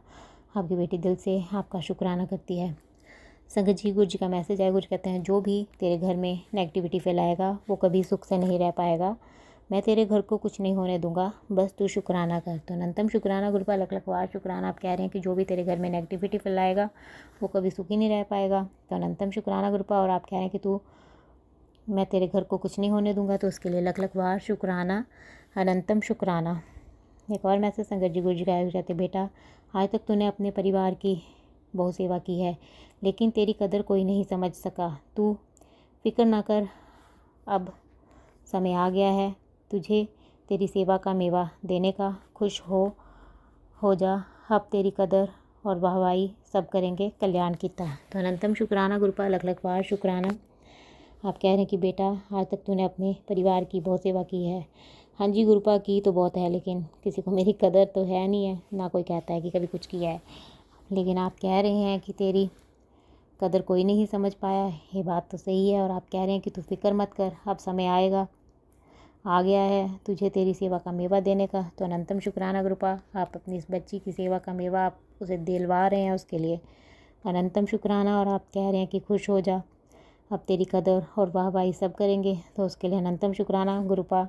आपकी बेटी दिल से आपका शुक्राना करती है। संगत जी गुरु जी का मैसेज है, गुरु कहते हैं जो भी तेरे घर में नेगेटिविटी फैलाएगा वो कभी सुख से नहीं रह पाएगा, मैं तेरे घर को कुछ नहीं होने दूंगा, बस तू शुक्राना कर। तो अनंतम शुक्राना गुरुपा लख लख बार शुक्राना। आप कह रहे हैं कि जो भी तेरे घर में नेगेटिविटी फैलाएगा वो कभी सुखी नहीं रह पाएगा। तो अनंतम शुक्राना गुरुपा। और आप कह रहे हैं कि मैं तेरे घर को कुछ नहीं होने दूंगा, तो उसके लिए लख लख बार शुक्राना, अनंतम शुक्राना। एक और मैसेज संगत जी गुरु जी का कहते, बेटा आज तक तूने अपने परिवार की बहुत सेवा की है, लेकिन तेरी कदर कोई नहीं समझ सका, तू फिक्र ना कर, अब समय आ गया है तुझे तेरी सेवा का मेवा देने का, खुश हो जा, अब तेरी कदर और वाहवाही सब करेंगे कल्याण की तरह। तो अनंतम शुक्राना गुरुपा लख लख बार शुक्राना। आप कह रहे हैं कि बेटा आज तक तूने अपने परिवार की बहुत सेवा की है। हाँ जी गुरुपा, की तो बहुत है, लेकिन किसी को मेरी कदर तो है नहीं है, ना कोई कहता है कि कभी कुछ किया है। लेकिन आप कह रहे हैं कि तेरी कदर कोई नहीं समझ पाया, ये बात तो सही है। और आप कह रहे हैं कि तू फिक्र मत कर, अब समय आ गया है तुझे तेरी सेवा का मेवा देने का। तो अनंतम शुक्राना गुरुपा, आप अपनी इस बच्ची की सेवा का मेवा आप उसे दिलवा रहे हैं, उसके लिए अनंतम शुक्राना। और आप कह रहे हैं कि खुश हो जा, अब तेरी कदर और वाहवाही सब करेंगे, तो उसके लिए अनंतम शुक्राना गुरुपा,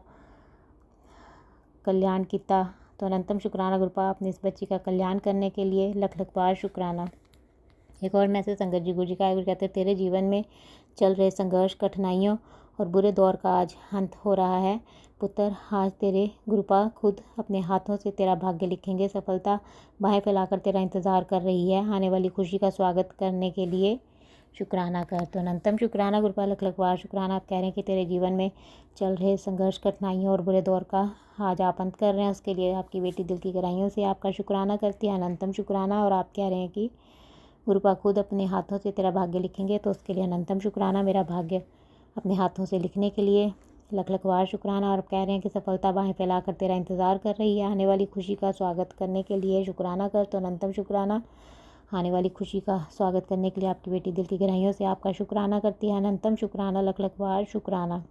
कल्याण किता। तो अनंतम शुक्राना गुरुपा, अपनी इस बच्ची का कल्याण करने के लिए लख लख बार शुक्राना। एक और मैसेज संगत जी गुरु जी का गुरु कहते हैं, तेरे जीवन में चल रहे संघर्ष, कठिनाइयों और बुरे दौर का आज अंत हो रहा है पुत्र। आज तेरे गुरुपा खुद अपने हाथों से तेरा भाग्य लिखेंगे, सफलता बाहें फैलाकर तेरा इंतज़ार कर रही है, आने वाली खुशी का स्वागत करने के लिए शुक्राना कर। तो अनंतम शुक्राना गुरुपा लख लख बार शुक्राना। आप कह रहे हैं कि तेरे जीवन में चल रहे संघर्ष, कठिनाइयों और बुरे दौर का आज आप अंत कर रहे हैं, उसके लिए आपकी बेटी दिल की गहराइयों से आपका शुक्राना करती है, अनंतम शुक्राना। और आप कह रहे हैं कि गुरुपा खुद अपने हाथों से तेरा भाग्य लिखेंगे, तो उसके लिए अनंतम शुक्राना, मेरा भाग्य अपने हाथों से लिखने के लिए लख लख बार शुक्राना। और कह रहे हैं कि सफलता बाहें फैलाकर तेरा इंतज़ार कर रही है, आने वाली खुशी का स्वागत करने के लिए शुक्राना कर। तो अनंतम शुक्राना, आने वाली खुशी का स्वागत करने के लिए आपकी बेटी दिल की गहराइयों से आपका शुक्राना करती है, अनंतम शुक्राना, लख लख बार शुक्राना।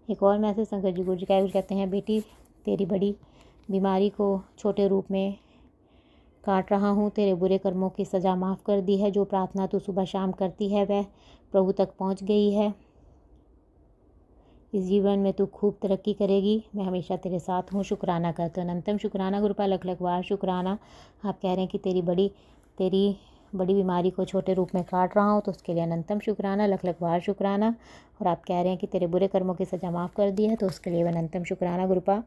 एक और मैसेज शंकर जी गुरु जी का कहते हैं, बेटी तेरी बड़ी बीमारी को छोटे रूप में काट रहा हूँ, तेरे बुरे कर्मों की सज़ा माफ़ कर दी है, जो प्रार्थना तू सुबह शाम करती है वह प्रभु तक पहुँच गई है। इस जीवन में तू खूब तरक्की करेगी, मैं हमेशा तेरे साथ हूँ, शुक्राना कर। तो अनंतम शुक्राना गुरुपा, लख लख बार शुक्राना। आप कह रहे हैं कि तेरी बड़ी बीमारी को छोटे रूप में काट रहा हूँ, तो उसके लिए अनंतम शुक्राना, लख लख बार शुक्राना। और आप कह रहे हैं कि तेरे बुरे कर्मों की सज़ा माफ़ कर दी है, तो उसके लिए अनंतम शुक्राना गुरुपा।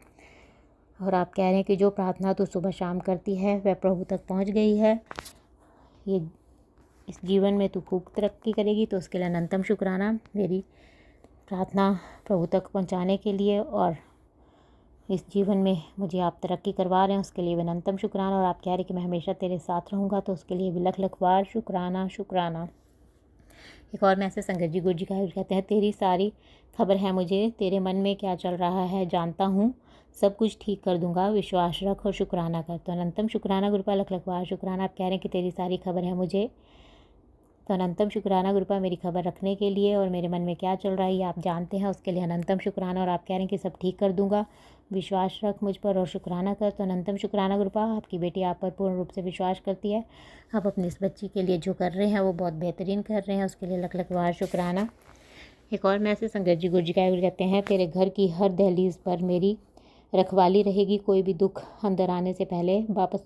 और आप कह रहे हैं कि जो प्रार्थना तू सुबह शाम करती है वह प्रभु तक पहुँच गई है, ये इस जीवन में तू खूब तरक्की करेगी, तो उसके लिए अनंतम शुक्राना। मेरी प्रार्थना प्रभु तक पहुंचाने के लिए और इस जीवन में मुझे आप तरक्की करवा रहे हैं, उसके लिए भी अनंतम शुक्राना। और आप कह रहे हैं कि मैं हमेशा तेरे साथ रहूँगा, तो उसके लिए भी लख लख बार शुक्राना शुक्राना। एक और मैसेज संगत जी गुरु जी का कहते हैं, तेरी सारी खबर है मुझे, तेरे मन में क्या चल रहा है जानता हूँ, सब कुछ ठीक कर दूंगा, विश्वास रख और शुक्राना कर। तो अनंतम शुक्राना गुरुपा, लख लख बार शुक्राना। आप कह रहे हैं कि तेरी सारी खबर है मुझे, तो अनंतम शुक्राना गुरुपा मेरी खबर रखने के लिए, और मेरे मन में क्या चल रहा है ये आप जानते हैं, उसके लिए अनंतम शुक्राना। और आप कह रहे हैं कि सब ठीक कर दूंगा, विश्वास रख मुझ पर और शुक्राना कर। तो अनंतम शुक्राना गुरुपा, आपकी बेटी आप पर पूर्ण रूप से विश्वास करती है, आप अपनी इस बच्ची के लिए जो कर रहे हैं वो बहुत बेहतरीन कर रहे हैं, उसके लिए लख लख बार शुक्राना। एक और मैसेज संगत जी गुरु जी का कहते हैं, तेरे घर की हर दहलीज पर मेरी रखवाली रहेगी, कोई भी दुख अंदर आने से पहले वापस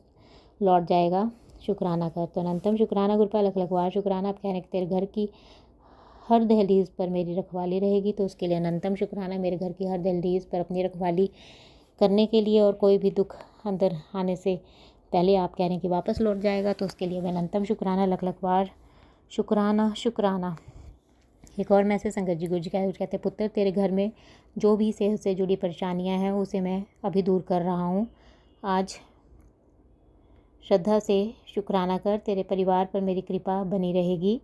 लौट जाएगा, शुक्राना कर। तो अनंतम शुक्राना गुरुपा, लख लख बार शुक्राना। आप कह रहे हैं कि तेरे घर की हर दहलीज पर मेरी रखवाली रहेगी, तो उसके लिए अनंतम शुक्राना। मेरे घर की हर दहलीज पर अपनी रखवाली करने के लिए, और कोई भी दुख अंदर आने से पहले आप कह रहे हैं कि वापस लौट जाएगा, तो उसके लिए अनंतम शुक्राना, लख लख बार शुक्राना शुक्राना। एक और मैसेज संगत जी गुरु जी का कहते हैं, पुत्र तेरे घर में जो भी सेहत से जुड़ी परेशानियां हैं उसे मैं अभी दूर कर रहा हूँ, आज श्रद्धा से शुक्राना कर, तेरे परिवार पर मेरी कृपा बनी रहेगी,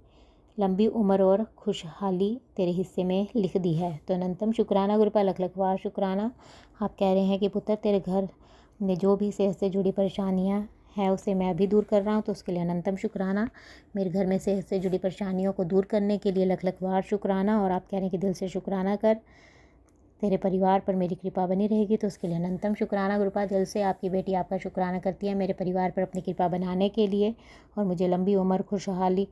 लंबी उम्र और खुशहाली तेरे हिस्से में लिख दी है। तो अनंतम शुक्राना गुरुपा, लख लख बार शुक्राना। आप कह रहे हैं कि पुत्र तेरे घर में जो भी सेहत से जुड़ी परेशानियां हैं उसे मैं अभी दूर कर रहा हूँ, तो उसके लिए अनंतम शुक्राना। मेरे घर में सेहत से जुड़ी परेशानियों को दूर करने के लिए लख लख बार शुक्राना। और आप कह रहे हैं कि दिल से शुक्राना कर, तेरे परिवार पर मेरी कृपा बनी रहेगी, तो उसके लिए अनंतम शुक्राना गुरुपा। दिल से आपकी बेटी आपका शुक्राना करती है मेरे परिवार पर अपनी कृपा बनाने के लिए, और मुझे लंबी उम्र खुशहाली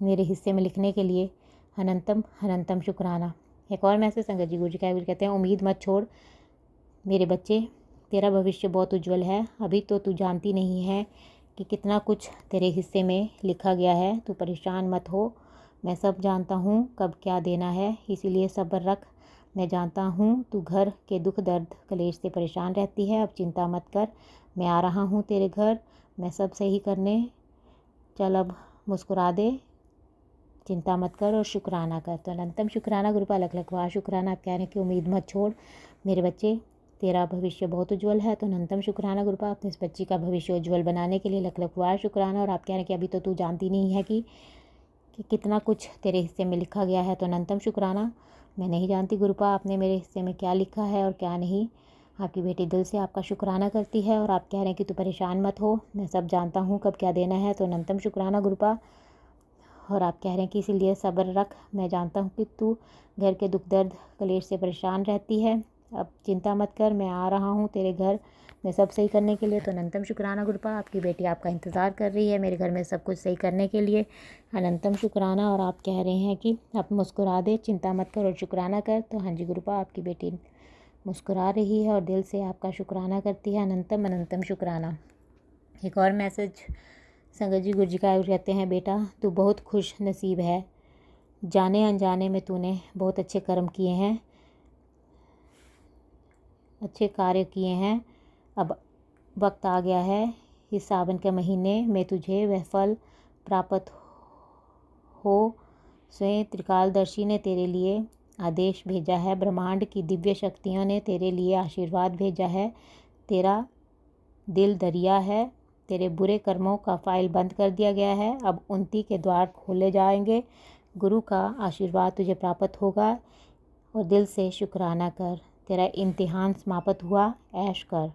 मेरे हिस्से में लिखने के लिए अनंतम अनंतम शुक्राना। एक और मैसेज संगत जी गुरु जी का कहते हैं, उम्मीद मत छोड़ मेरे बच्चे, तेरा भविष्य बहुत उज्जवल है, अभी तो तू जानती नहीं है कि कितना कुछ तेरे हिस्से में लिखा गया है, तू परेशान मत हो, मैं सब जानता हूँ कब क्या देना है, इसीलिए सब्र रख। मैं जानता हूँ तू घर के दुख दर्द कलेश से परेशान रहती है, अब चिंता मत कर, मैं आ रहा हूँ तेरे घर, मैं सब सही करने, चल अब मुस्कुरा दे, चिंता मत कर और शुक्राना कर। तो अनंतम शुक्राना गुरुपा, लख लख बार शुक्राना। आप कह रहे हैं कि उम्मीद मत छोड़ मेरे बच्चे, तेरा भविष्य बहुत उज्जवल है, तो अनंतम शुक्राना गुरुपा। अपने इस बच्ची का भविष्य उज्जवल बनाने के लिए लख लख बार शुक्राना। और आप कह रहे हैं कि अभी तो तू जानती नहीं है कि कितना कुछ तेरे हिस्से में लिखा गया है, तो अनंतम शुक्राना। मैं नहीं जानती गुरुपा आपने मेरे हिस्से में क्या लिखा है और क्या नहीं, आपकी बेटी दिल से आपका शुक्राना करती है। और आप कह रहे हैं कि तू परेशान मत हो, मैं सब जानता हूँ कब क्या देना है, तो अनंतम शुक्राना गुरुपा। और आप कह रहे हैं कि इसीलिए सब्र रख, मैं जानता हूँ कि तू घर के दुख दर्द कलेश से परेशान रहती है, अब चिंता मत कर, मैं आ रहा हूँ तेरे घर में सब सही करने के लिए, तो अनंतम शुक्राना गुरुपा। आपकी बेटी आपका इंतज़ार कर रही है मेरे घर में सब कुछ सही करने के लिए, अनंतम शुक्राना। और आप कह रहे हैं कि आप मुस्कुरा दे, चिंता मत कर और शुक्राना कर। तो हाँ जी गुरुपा, आपकी बेटी मुस्कुरा रही है और दिल से आपका शुक्राना करती है, अनंतम अनंतम शुक्राना। एक और मैसेज संगत जी गुरु जी का कहते हैं, बेटा तू बहुत खुश नसीब है, जाने अनजाने में तूने बहुत अच्छे कर्म किए हैं, अच्छे कार्य किए हैं, अब वक्त आ गया है इस सावन के महीने में तुझे वह फल प्राप्त हो, स्वयं त्रिकालदर्शी ने तेरे लिए आदेश भेजा है, ब्रह्मांड की दिव्य शक्तियों ने तेरे लिए आशीर्वाद भेजा है, तेरा दिल दरिया है, तेरे बुरे कर्मों का फाइल बंद कर दिया गया है, अब उन्नति के द्वार खोले जाएंगे, गुरु का आशीर्वाद तुझे प्राप्त होगा, और दिल से शुक्राना कर, तेरा इम्तिहान समाप्त हुआ, ऐश कर,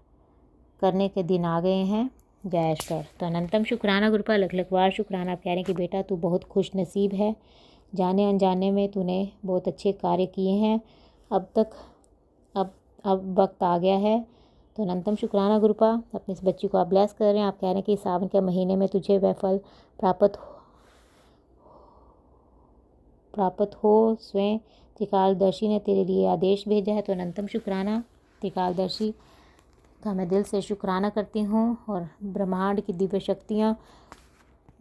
करने के दिन आ गए हैं, जय ऐश कर। तो अनंतम शुक्राना गुरुपा, लख लख बार शुक्राना। आप कह रहे हैं कि बेटा तू बहुत खुश नसीब है, जाने अनजाने में तूने बहुत अच्छे कार्य किए हैं, अब वक्त आ गया है, तो अनंतम शुक्राना गुरुपा। अपनी इस बच्ची को आप ब्लेस कर रहे हैं। आप कह रहे हैं कि सावन के महीने में तुझे वह फल प्राप्त हो, स्वयं त्रिकालदर्शी ने तेरे लिए आदेश भेजा है, तो अनंतम शुक्राना। त्रिकालदर्शी का मैं दिल से शुक्राना करती हूँ, और ब्रह्मांड की दिव्य शक्तियाँ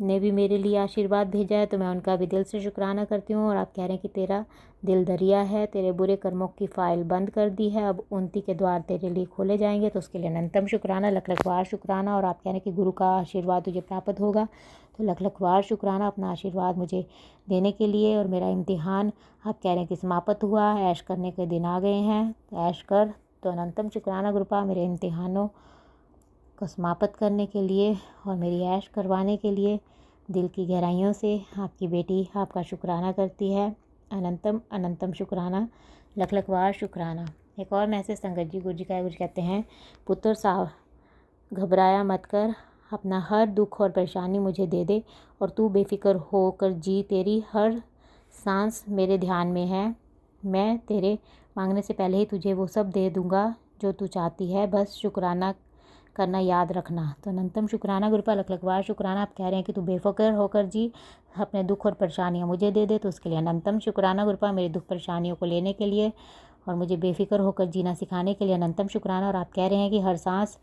ने भी मेरे लिए आशीर्वाद भेजा है, तो मैं उनका भी दिल से शुक्राना करती हूँ। और आप कह रहे हैं कि तेरा दिल दरिया है, तेरे बुरे कर्मों की फ़ाइल बंद कर दी है, अब उन्नति के द्वार तेरे लिए खोले जाएंगे, तो उसके लिए अनंतम शुक्राना, लख लख बार शुक्राना। और आप कह रहे हैं कि गुरु का आशीर्वाद तुझे प्राप्त होगा, तो लख लख बार शुक्राना अपना आशीर्वाद मुझे देने के लिए। और मेरा इम्तिहान आप कह रहे हैं कि समाप्त हुआ, ऐश करने के दिन आ गए हैं, ऐश कर, तो अनंतम शुक्राना गुरुपा मेरे इम्तिहानों को समाप्त करने के लिए और मेरी ऐश करवाने के लिए दिल की गहराइयों से आपकी बेटी आपका शुक्राना करती है। अनंतम अनंतम शुक्राना, लख लख बार शुक्राना। एक और मैसेज संगत जी, गुरु जी का कुछ कहते हैं, पुत्र साहब घबराया मत कर, अपना हर दुख और परेशानी मुझे दे दे और तू बेफिक्र होकर जी, तेरी हर सांस मेरे ध्यान में है। मैं तेरे मांगने से पहले ही तुझे वो सब दे दूंगा जो तू चाहती है, बस शुक्राना करना याद रखना। तो अनंतम शुक्राना गुरुपा, लख लख बार शुक्राना। आप कह रहे हैं कि तू बेफिक्र होकर जी, अपने दुख और परेशानियाँ मुझे दे दे, तो उसके लिए अनंतम शुक्राना गुरुपा, मेरे दुख परेशानियों को लेने के लिए और मुझे बेफिक्र होकर जीना सिखाने के लिए अनंतम शुक्राना। और आप कह रहे हैं कि हर सांस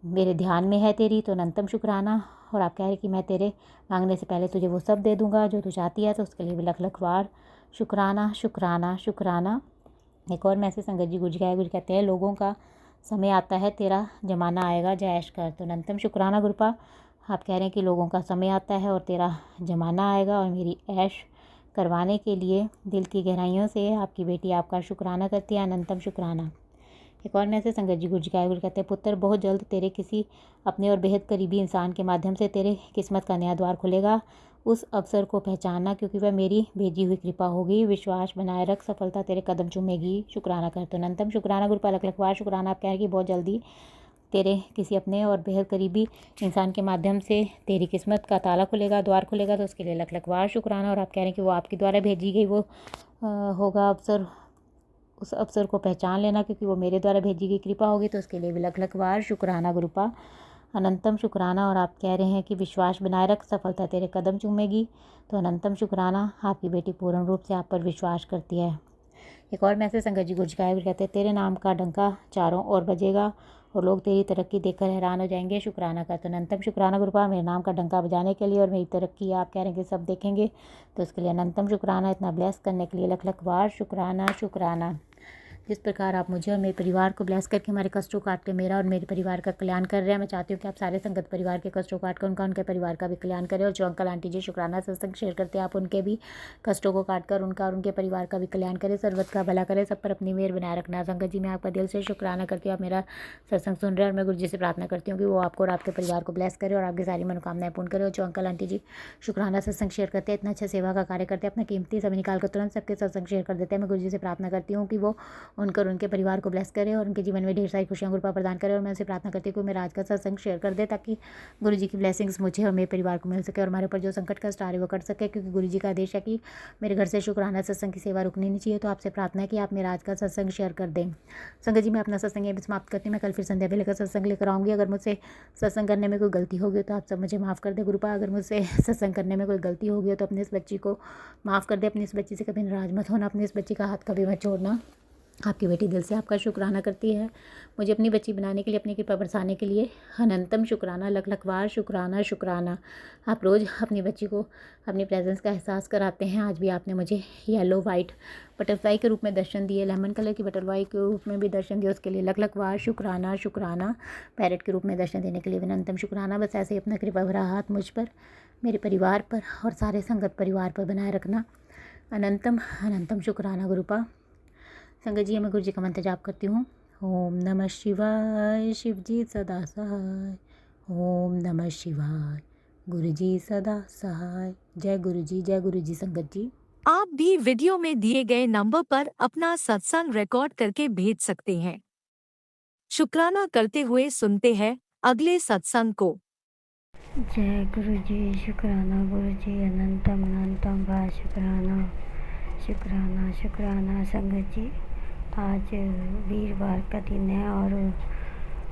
मेरे ध्यान में है तेरी, तो अनंतम शुक्राना। और आप कह रहे हैं कि मैं तेरे मांगने से पहले तुझे वो सब दे दूंगा जो तू चाहती है, तो उसके लिए भी लख लख बार शुक्राना शुक्राना शुक्राना। एक और मैसेज संगत जी, गुरु जी कहते हैं, लोगों का समय आता है, तेरा जमाना आएगा, जय ऐश कर। तो अनंतम शुक्राना गुरुपा, आप कह रहे हैं कि लोगों का समय आता है और तेरा जमाना आएगा, और मेरी ऐश करवाने के लिए दिल की गहराइयों से आपकी बेटी आपका शुक्राना करती है, अनंतम शुक्राना। एक और मैसेज संगत जी, गुरु जी कहते हैं, पुत्र बहुत जल्द तेरे किसी अपने और बेहद करीबी इंसान के माध्यम से तेरे किस्मत का नया द्वार खुलेगा। उस अवसर को पहचानना, क्योंकि वह मेरी भेजी हुई कृपा होगी। विश्वास बनाए रख, सफलता तेरे कदम चूमेगी, शुक्राना कर। तो अनंतम शुक्राना गुरुपा, लख लख बार शुक्राना। आप कह रहे हैं कि बहुत जल्दी तेरे किसी अपने और बेहद करीबी इंसान के माध्यम से तेरी किस्मत का ताला खुलेगा, द्वार खुलेगा, तो उसके लिए लख लख बार शुक्राना। और आप कह रहे हैं कि वो आपके द्वारा भेजी गई वो होगा अवसर, उस अवसर को पहचान लेना, क्योंकि वो मेरे द्वारा भेजी गई कृपा होगी, तो उसके लिए भी लख लख बार शुक्राना गुरुपा, अनंतम शुक्राना। और आप कह रहे हैं कि विश्वास बनाए रख, सफलता तेरे कदम चूमेगी, तो अनंतम शुक्राना। आपकी बेटी पूर्ण रूप से आप पर विश्वास करती है। एक और मैसेज संगत जी, गुरु जी कहते हैं, तेरे नाम का डंका चारों ओर बजेगा और लोग तेरी तरक्की देखकर हैरान हो जाएंगे, शुक्राना कर। तो अनंतम शुक्राना गुरुपा, मेरे नाम का डंका बजाने के लिए और मेरी तरक्की आप कह रहे हैं कि सब देखेंगे, तो उसके लिए अनंतम शुक्राना। इतना ब्लेस करने के लिए लख लख बार शुक्राना शुक्राना। जिस प्रकार आप मुझे और मेरे परिवार को ब्लेस करके हमारे कष्टों काट के मेरा और मेरे परिवार का कल्याण कर रहे हैं, मैं चाहती हूँ कि आप सारे संगत परिवार के कष्टों काट कर उनका, उनके परिवार का भी कल्याण करें। और जो अंकल आंटी जी शुक्राना सत्संग शेयर करते हैं, आप उनके भी कष्टों को काट कर उनका और उनके परिवार का भी कल्याण करें, सर्वत का भला करें, सब पर अपनी मेहर बनाए रखना। संगत जी, मैं आपका दिल से शुक्राना करती हूँ, आप मेरा सत्संग सुन रहे हैं, और मैं गुरु जी से प्रार्थना करती हूँ कि वो आपको और आपके परिवार को ब्लेस करे और आपकी सारी मनोकामनाएं पूर्ण करे। और जो अंकल आंटी जी शुक्राना सत्संग शेयर करते हैं, इतना अच्छा सेवा का कार्य करते हैं, अपना कीमती समय निकाल कर तुरंत सबके सत्संग शेयर कर देते हैं, मैं गुरु जी से प्रार्थना करती हूँ कि वो उनका और उनके परिवार को ब्लेस करे और उनके जीवन में ढेर सारी खुशियां कृपा प्रदान करे। और मैं उनसे प्रार्थना करती हूँ कि मेरा आज का सत्संग शेयर कर दे, ताकि गुरु जी की ब्लेसिंग्स मुझे और मेरे परिवार को मिल सके और हमारे ऊपर जो संकट का स्टार है वो कट सके, क्योंकि गुरु जी का आदेश है कि मेरे घर से शुक्राना सत्संग की सेवा रुकनी नहीं चाहिए। तो आपसे प्रार्थना है कि आप मेरा आज का सत्संग शेयर कर दें। संगत जी, मैं अपना सत्संग यहीं समाप्त करती हूँ, मैं कल फिर संध्या वेले का सत्संग लेकर आऊँगी। अगर मुझसे सत्संग करने में कोई गलती होगी तो आप सब मुझे माफ़ कर दे गुरुपा। अगर मुझसे सत्संग करने में कोई गलती होगी तो अपने इस बच्ची को माफ़ कर दे, अपनी इस बच्ची से कभी नाराज मत होना, अपनी इस बच्ची का हाथ कभी मत छोड़ना। आपकी बेटी दिल से आपका शुक्राना करती है, मुझे अपनी बच्ची बनाने के लिए, अपनी कृपा बरसाने के लिए अनंतम शुक्राना, लख लख बार शुक्राना शुक्राना। आप रोज़ अपनी बच्ची को अपनी प्रेजेंस का एहसास कराते हैं। आज भी आपने मुझे येलो वाइट बटरफ्लाई के रूप में दर्शन दिए, लेमन कलर की बटरफ्लाई के रूप में भी दर्शन दिए, उसके लिए लख लख बार शुक्राना शुक्राना। पैरेट के रूप में दर्शन देने के लिए अनंतम शुक्राना। बस ऐसे ही अपना कृपा भरा हाथ मुझ पर, मेरे परिवार पर और सारे संगत परिवार पर बनाए रखना, अनंतम अनंतम शुक्राना गुरुपा। संगत जी, मैं गुरु जी का मंत्र जाप करती हूँ। ओम नमः शिवाय, शिव जी सदा सहाय। ओम नमः शिवाय, गुरु जी सदा सहाय। जय गुरु जी, जय गुरु जी। संगत जी, आप भी वीडियो में दिए गए नंबर पर अपना सत्संग रिकॉर्ड करके भेज सकते हैं। शुक्राना करते हुए सुनते हैं अगले सत्संग को। जय गुरु जी, शुक्राना गुरु जी, अनंतम अनंतम बा शुक्राना शुक्राना शुक्राना। संगत जी, आज वीरवार का दिन है और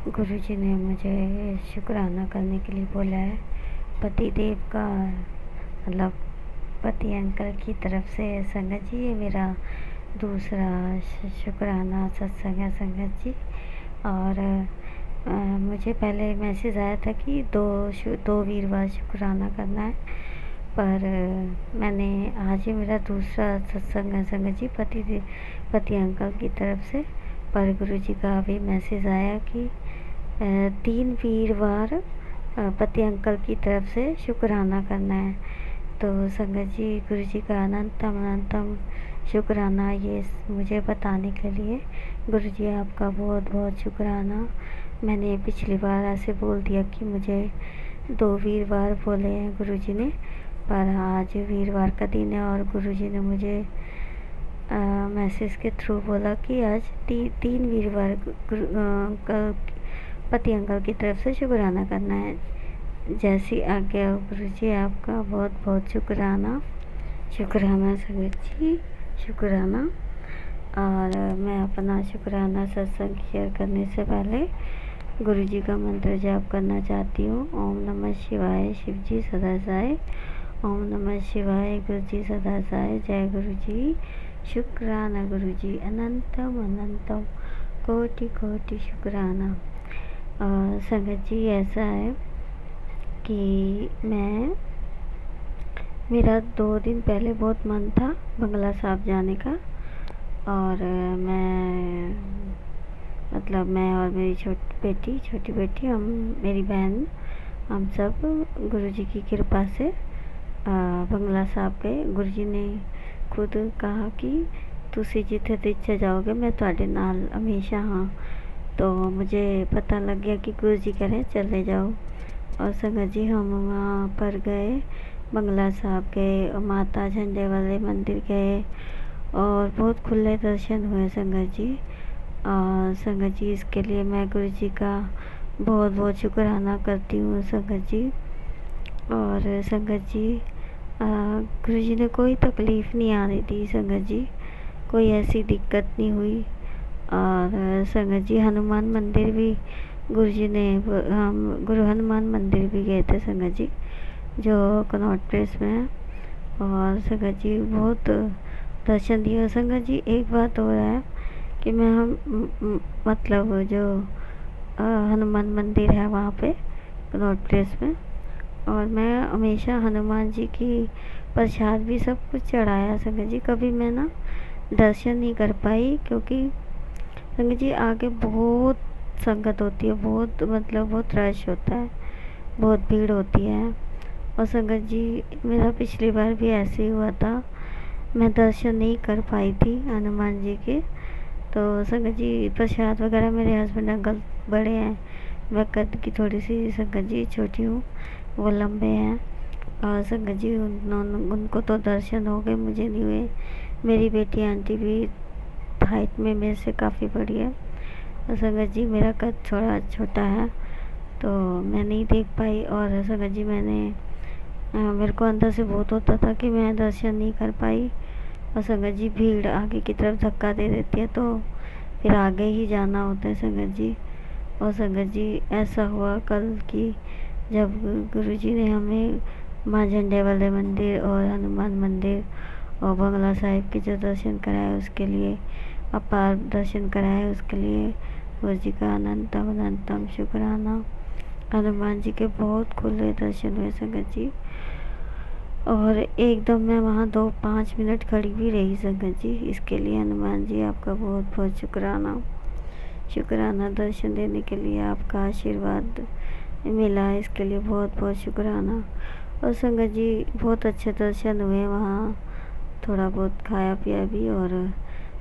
गुरु जी ने मुझे शुक्राना करने के लिए बोला है। पति देव का मतलब पति अंकल की तरफ से। संगत जी, ये मेरा दूसरा शुक्राना सत्संग है संगत जी। और मुझे पहले मैसेज आया था कि दो वीरवार शुक्राना करना है, पर मैंने आज ही मेरा दूसरा सत्संग है संगत जी, पति अंकल की तरफ से। पर गुरु जी का अभी मैसेज आया कि 3 वीरवार पति अंकल की तरफ से शुक्राना करना है। तो संगत जी गुरु जी का अनंतम शुक्राना ये मुझे बताने के लिए। गुरु जी आपका बहुत बहुत शुक्राना। मैंने पिछली बार ऐसे बोल दिया कि मुझे 2 वीरवार बोले हैं गुरु जी ने, पर आज वीरवार का दिन है और गुरु जी ने मुझे मैसेज के थ्रू बोला कि आज 3 वीरवार पति अंकल की तरफ से शुक्राना करना है। जैसी आज्ञा हो गुरु जी, आपका बहुत बहुत शुक्राना संगत जी, शुक्राना। और मैं अपना शुक्राना सत्संग शेयर करने से पहले गुरु जी का मंत्र जाप करना चाहती हूँ। ओम नमः शिवाय, शिव जी सदा साय। ओम नमः शिवाय, गुरु जी सदा साय। जय गुरु जी, शुक्राना गुरु जी, अनंतम कोटि कोटि शुक्राना। संगत जी ऐसा है कि मेरा 2 दिन पहले बहुत मन था बंगला साहब जाने का, और मैं और मेरी छोटी बेटी मेरी बहन, हम सब गुरु जी की कृपा से बंगला साहब गए। गुरु जी ने खुद कहा कि तुसी जिथे तिथे जाओगे मैं ਤੁਹਾਡੇ नाल हमेशा हाँ। तो मुझे पता लग गया कि गुरु जी कह रहे हैं चले जाओ। और संगत जी हम वहाँ पर गए, बंगला साहब गए और माता झंडे वाले मंदिर गए और बहुत खुले दर्शन हुए संगत जी। और संगत जी इसके लिए मैं गुरु जी का बहुत बहुत शुक्राना करती हूँ संगत जी। और संगत जी गुरु जी ने कोई तकलीफ़ नहीं आने दी संगत जी, कोई ऐसी दिक्कत नहीं हुई। और संगत जी हनुमान मंदिर भी गुरु जी ने हम गुरु हनुमान मंदिर भी गए थे संगत जी, जो कनॉट प्लेस में है। और संगत जी बहुत दर्शन दिया संगत जी। एक बात हो रहा है कि मैं मतलब जो हनुमान मंदिर है वहाँ पे कनॉट प्लेस में, और मैं हमेशा हनुमान जी की प्रसाद भी सब कुछ चढ़ाया संगत जी। कभी मैं ना दर्शन नहीं कर पाई क्योंकि संगत जी आगे बहुत संगत होती है, बहुत रश होता है, बहुत भीड़ होती है। और संगत जी मेरा पिछली बार भी ऐसे ही हुआ था, मैं दर्शन नहीं कर पाई थी हनुमान जी के। तो संगत जी प्रसाद वगैरह मेरे हस्बैंड अंकल बड़े हैं, मैं कद की थोड़ी सी संगत जी छोटी हूँ, वो लंबे हैं। और संगत जी उनको तो दर्शन हो गए, मुझे नहीं हुए। मेरी बेटी आंटी भी हाइट में मेरे से काफ़ी बड़ी है, और संगत जी मेरा कद थोड़ा छोटा है तो मैं नहीं देख पाई। और संगत जी मेरे को अंदर से बहुत होता था कि मैं दर्शन नहीं कर पाई। और संगत जी भीड़ आगे की तरफ धक्का दे देती है तो फिर आगे ही जाना होता है संगत जी। और संगत जी ऐसा हुआ कल कि जब गुरु जी ने हमें माँ झंडे वाले मंदिर और हनुमान मंदिर और बंगला साहिब के जो दर्शन कराए उसके लिए, अपार दर्शन कराए उसके लिए गुरु जी का अनंतम शुक्राना। हनुमान जी के बहुत खुले दर्शन हुए संगत जी। और एकदम मैं वहाँ 2-5 मिनट खड़ी भी रही संगत जी। इसके लिए हनुमान जी आपका बहुत बहुत शुक्राना दर्शन देने के लिए, आपका आशीर्वाद मिला इसके लिए बहुत बहुत शुक्राना। और संगत जी बहुत अच्छे दर्शन हुए वहाँ, थोड़ा बहुत खाया पिया भी, और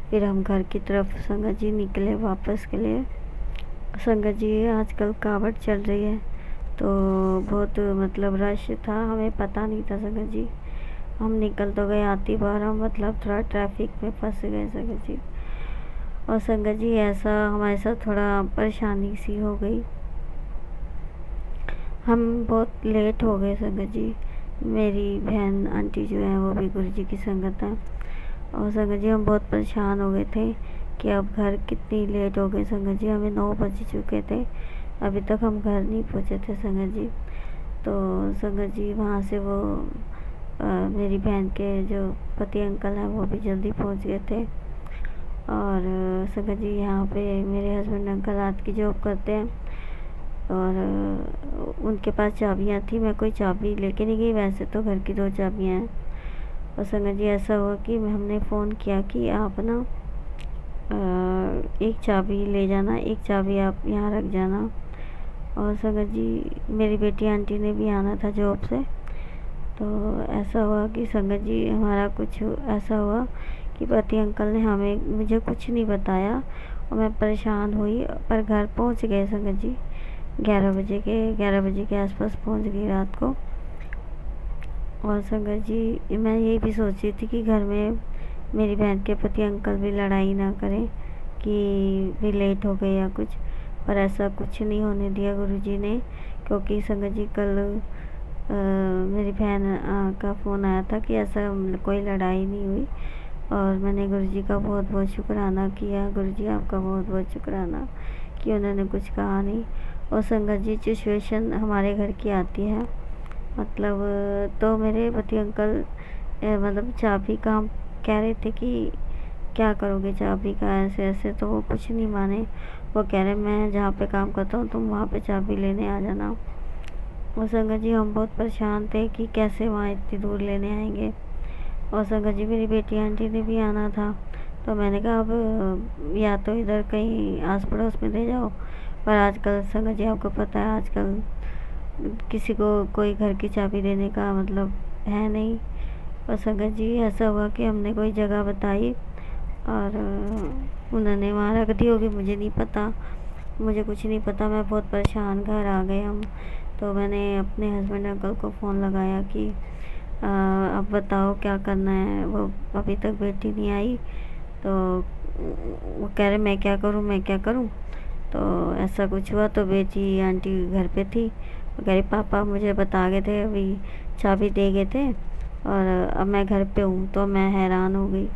फिर हम घर की तरफ संगत जी निकले वापस के लिए। संगत जी आजकल कावड़ चल रही है तो बहुत रश था, हमें पता नहीं था संगत जी। हम निकल तो गए आती बार, हम थोड़ा ट्रैफिक में फंस गए संगत जी। और संगत जी ऐसा हमारे साथ थोड़ा परेशानी सी हो गई, हम बहुत लेट हो गए संगत जी। मेरी बहन आंटी जो है वो भी गुरु जी की संगत है। और संगत जी हम बहुत परेशान हो गए थे कि अब घर कितनी लेट हो गए संगत जी। हमें 9 बज चुके थे, अभी तक हम घर नहीं पहुँचे थे संगत जी। तो संगत जी वहाँ से वो मेरी बहन के जो पति अंकल हैं वो भी जल्दी पहुँच गए थे। और संगत जी यहाँ पे मेरे हस्बैंड अंकल रात की जॉब करते हैं और उनके पास चाबियाँ थी। मैं कोई चाबी लेके नहीं गई, वैसे तो घर की 2 चाबियाँ हैं। और संगत जी ऐसा हुआ कि हमने फ़ोन किया कि आप ना एक चाबी ले जाना, एक चाबी आप यहाँ रख जाना। और संगत जी मेरी बेटी आंटी ने भी आना था जॉब से, तो ऐसा हुआ कि संगत जी हमारा कुछ ऐसा हुआ कि पति अंकल ने मुझे कुछ नहीं बताया और मैं परेशान हुई। पर घर पहुंच गए संगत जी 11 बजे के आसपास पहुंच गई रात को। और संगत जी मैं ये भी सोच रही थी कि घर में मेरी बहन के पति अंकल भी लड़ाई ना करें कि भी लेट हो गए या कुछ, पर ऐसा कुछ नहीं होने दिया गुरुजी ने। क्योंकि संगत जी कल मेरी बहन का फ़ोन आया था कि ऐसा कोई लड़ाई नहीं हुई और मैंने गुरुजी का बहुत बहुत शुक्राना किया। गुरुजी आपका बहुत बहुत शुक्राना कि उन्होंने कुछ कहा नहीं। और संगत जी सिचुएशन हमारे घर की आती है, मतलब तो मेरे पति अंकल मतलब चाबी का हम कह रहे थे कि क्या करोगे चाबी का, ऐसे ऐसे, तो वो कुछ नहीं माने। वो कह रहे मैं जहाँ पे काम करता हूँ तुम वहाँ पे चाबी लेने आ जाना। और संगत जी हम बहुत परेशान थे कि कैसे वहाँ इतनी दूर लेने आएंगे। और संगत जी मेरी बेटी आंटी ने भी आना था, तो मैंने कहा अब या तो इधर कहीं आस पड़ोस में दे जाओ। पर आजकल संगत जी आपको पता है आजकल किसी को कोई घर की चाबी देने का मतलब है नहीं। और संगत जी ऐसा हुआ कि हमने कोई जगह बताई और उन्होंने वहाँ रख दी होगी, मुझे नहीं पता, मुझे कुछ नहीं पता। मैं बहुत परेशान, घर आ गए हम। तो मैंने अपने हस्बैंड अंकल को फ़ोन लगाया कि अब बताओ क्या करना है। वो अभी तक बेटी नहीं आई, तो वो कह रहे मैं क्या करूं। तो ऐसा कुछ हुआ तो बेटी आंटी घर पे थी, वो कह रही पापा मुझे बता गए थे, अभी चाबी दे गए थे और अब मैं घर पे हूँ। तो मैं हैरान हो गई।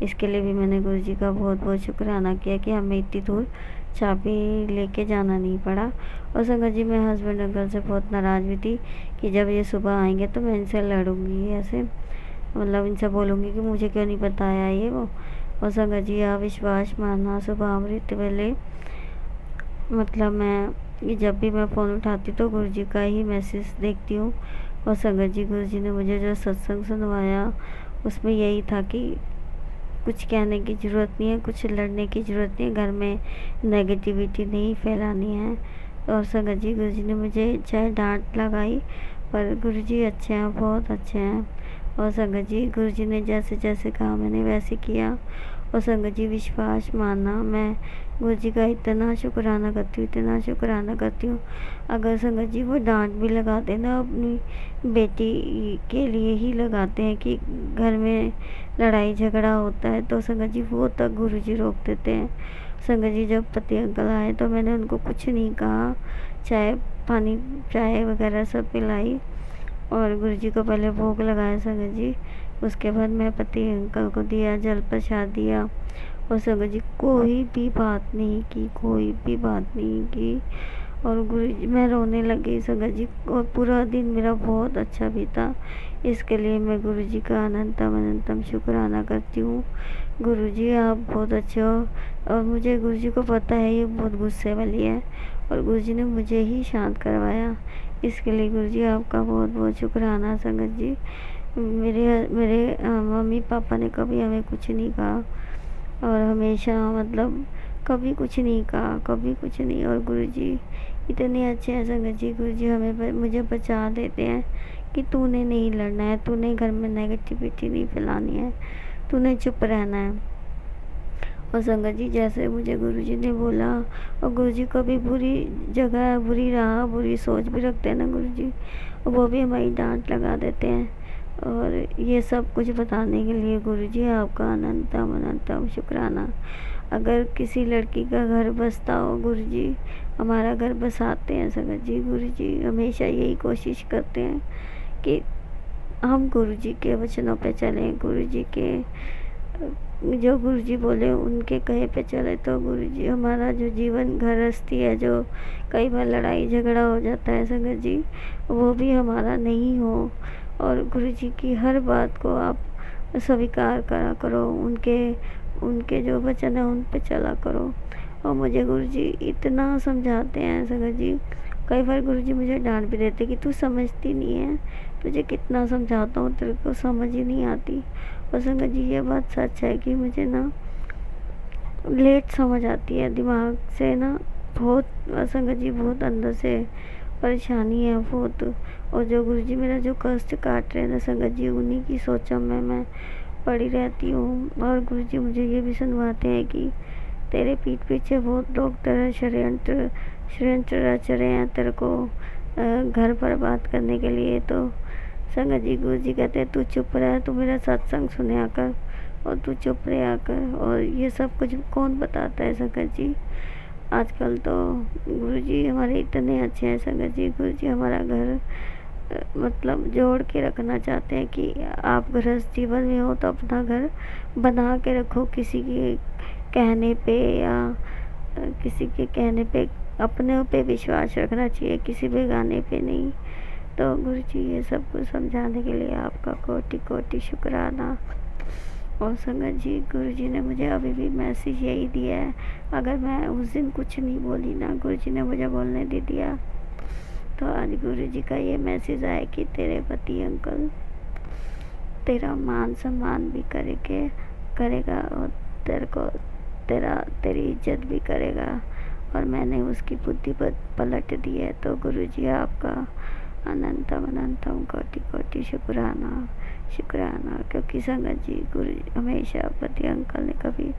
इसके लिए भी मैंने गुरुजी का बहुत बहुत शुक्राना किया कि हमें इतनी दूर चाबी लेके जाना नहीं पड़ा। और संगत जी मैं हस्बैंड अंकल से बहुत नाराज़ भी थी कि जब ये सुबह आएंगे तो मैं इनसे लड़ूंगी, ऐसे मतलब इनसे बोलूँगी कि मुझे क्यों नहीं बताया ये वो। और संगत जी आप विश्वास मानना, सुबह अमृत वेले मतलब मैं जब भी मैं फ़ोन उठाती तो गुरुजी का ही मैसेज देखती हूँ। और संगत जी गुरुजी ने मुझे जो सत्संग सुनवाया उसमें यही था कि कुछ कहने की ज़रूरत नहीं है, कुछ लड़ने की ज़रूरत नहीं है, घर में नेगेटिविटी नहीं फैलानी है। और संगत जी गुरुजी ने मुझे चाहे डांट लगाई पर गुरुजी अच्छे हैं, बहुत अच्छे हैं। और संगत जी गुरुजी ने जैसे जैसे कहा मैंने वैसे किया। और संगत जी विश्वास मानना, मैं गुरुजी का इतना शुक्राना करती हूँ। अगर संगत जी वो डांट भी लगाते ना अपनी बेटी के लिए ही लगाते हैं कि घर में लड़ाई झगड़ा होता है, तो संगत जी वो तक गुरुजी रोक देते हैं। संगत जी जब पति अंकल आए तो मैंने उनको कुछ नहीं कहा, चाय वगैरह सब पिलाई और गुरुजी को पहले भोग लगाया संगत जी। उसके बाद मैं पति अंकल को दिया, जल प्रसाद दिया। और संगत जी कोई भी बात नहीं की। और गुरुजी मैं रोने लगी संगत जी, और पूरा दिन मेरा बहुत अच्छा बीता। इसके लिए मैं गुरुजी का अनंतम शुक्राना करती हूँ। गुरुजी आप बहुत अच्छे हो। और मुझे गुरुजी को पता है ये बहुत गुस्से वाली है और गुरुजी ने मुझे ही शांत करवाया। इसके लिए गुरुजी आपका बहुत बहुत शुक्राना। संगत जी मेरे मम्मी पापा ने कभी हमें कुछ नहीं कहा और हमेशा मतलब कभी कुछ नहीं। और गुरुजी इतने अच्छे हैं संगत जी। गुरुजी मुझे बचा देते हैं कि तूने नहीं लड़ना है, तूने घर में नेगेटिविटी नहीं फैलानी है, तूने चुप रहना है। और संगत जी जैसे मुझे गुरुजी ने बोला, और गुरुजी कभी बुरी जगह बुरी राह बुरी सोच भी रखते हैं ना गुरुजी, वो भी हमारी डांट लगा देते हैं। और ये सब कुछ बताने के लिए गुरुजी आपका अनंतम शुक्राना। अगर किसी लड़की का घर बसता हो गुरुजी हमारा घर बसाते हैं संगत जी। गुरुजी हमेशा यही कोशिश करते हैं कि हम गुरुजी के वचनों पे चलें, गुरुजी के जो गुरुजी बोले उनके कहे पे चले। तो गुरुजी हमारा जो जीवन गृहस्थी है, जो कई बार लड़ाई झगड़ा हो जाता है संगत जी, वो भी हमारा नहीं हो। और गुरुजी की हर बात को आप स्वीकार करा करो, उनके जो वचन है उन पे चला करो। और मुझे गुरुजी इतना समझाते हैं संगत जी, कई बार गुरुजी मुझे डांट भी देते कि तू समझती नहीं है, तुझे कितना समझाता हूँ तेरे को समझ ही नहीं आती। और संगत जी ये बात सच है कि मुझे ना लेट समझ आती है, दिमाग से ना बहुत संगत जी बहुत अंदर से परेशानी है बहुत। और जो गुरुजी मेरा जो कष्ट काट रहे हैं ना संगत जी, उन्हीं की सोचों में मैं पड़ी रहती हूँ। और गुरुजी मुझे ये भी सुनवाते हैं कि तेरे पीठ पीछे बहुत लोग तेरा षड्यंत्र रच रहे हैं तेरे को घर पर बात करने के लिए। तो संगत जी गुरुजी कहते हैं तू चुप रह, तू मेरा सत्संग सुने कर और तू चुप रहा कर। और ये सब कुछ कौन बताता है संगत जी। आजकल तो गुरुजी हमारे इतने अच्छे हैं संगत जी, गुरुजी हमारा घर मतलब जोड़ के रखना चाहते हैं कि आप गृहस्थ जीवन में हो तो अपना घर बना के रखो, किसी के कहने पे या किसी के कहने पे अपने पे विश्वास रखना चाहिए, किसी बेगाने पे नहीं। तो गुरुजी ये सब कुछ समझाने के लिए आपका कोटि कोटि शुक्राना। और संगत जी गुरुजी ने मुझे अभी भी मैसेज यही दिया है, अगर मैं उस दिन कुछ नहीं बोली ना, गुरुजी ने मुझे बोलने दे दिया। तो आज गुरुजी का ये मैसेज आया कि तेरे पति अंकल तेरा मान सम्मान भी करेगा और तेरी इज्जत भी करेगा। और मैंने उसकी बुद्धि पलट दी है। तो गुरुजी आपका अनंतम अनंतम कोटि कोटि शुक्राना। क्योंकि संगत जी गुरुजी हमेशा पति अंकल ने कभी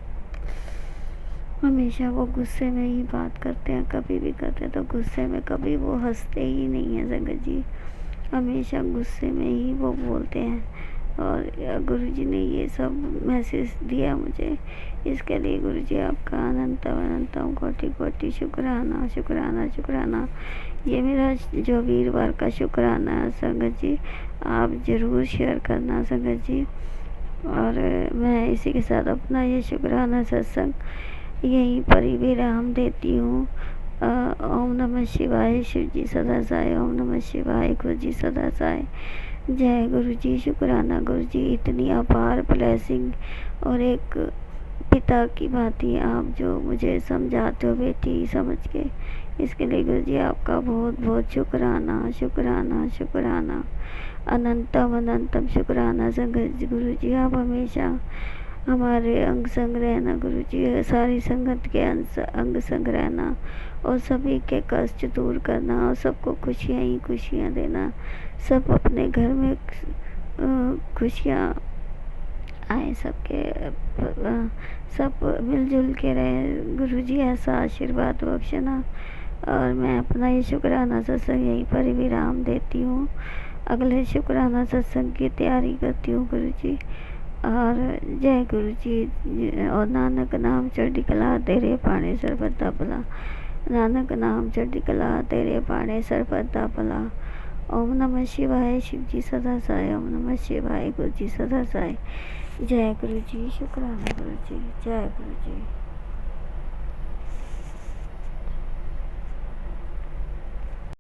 हमेशा वो गुस्से में ही बात करते हैं, कभी भी करते हैं तो गुस्से में कभी वो हंसते ही नहीं हैं संगत जी, हमेशा गुस्से में ही वो बोलते हैं। और गुरुजी ने ये सब मैसेज दिया मुझे, इसके लिए गुरुजी आपका अनंतम अनंतम कोटि कोटि शुक्राना। ये मेरा जो वीरवार का शुक्राना है संगत जी, आप ज़रूर शेयर करना संगत जी। और मैं इसी के साथ अपना ये शुक्राना सत्संग यहीं पर ही विराम देती हूँ। ओम नमः शिवाय, शिव जी सदा साय। ओम नमः शिवाय, गुरु जी सदा साय। जय गुरु जी। शुक्राना गुरु जी, इतनी अपार ब्लेसिंग और एक पिता की भांति आप जो मुझे समझाते हो बेटी समझ के, इसके लिए गुरु जी आपका बहुत बहुत शुक्राना। अनंतम अनंतम शुक्राना संगत जी। गुरु जी आप हमेशा हमारे अंग संग रहना गुरु जी, सारी संगत के अंग संग रहना और सभी के कष्ट दूर करना और सबको खुशियाँ ही खुशियाँ देना, सब अपने घर में खुशियाँ आए, सबके सब मिलजुल के रहे गुरु जी, ऐसा आशीर्वाद बख्शना। और मैं अपना ये शुक्राना सत्संग यहीं पर ही विराम देती हूँ, अगले शुक्राना सत्संग की तैयारी करती हूँ गुरु जी। और जय गुरु जी। और नानक नाम चढ़ी कला तेरे पाने सर्वदा भला, नानक नाम चढ़ी कला तेरे पाने सर्वदा भला। ओम नमः शिवाय, शिव जी सदा साय। ओम नमः शिवाय, गुरु जी सदा साय। जय गुरु जी। शुक्राना गुरु जी। जय गुरु जी।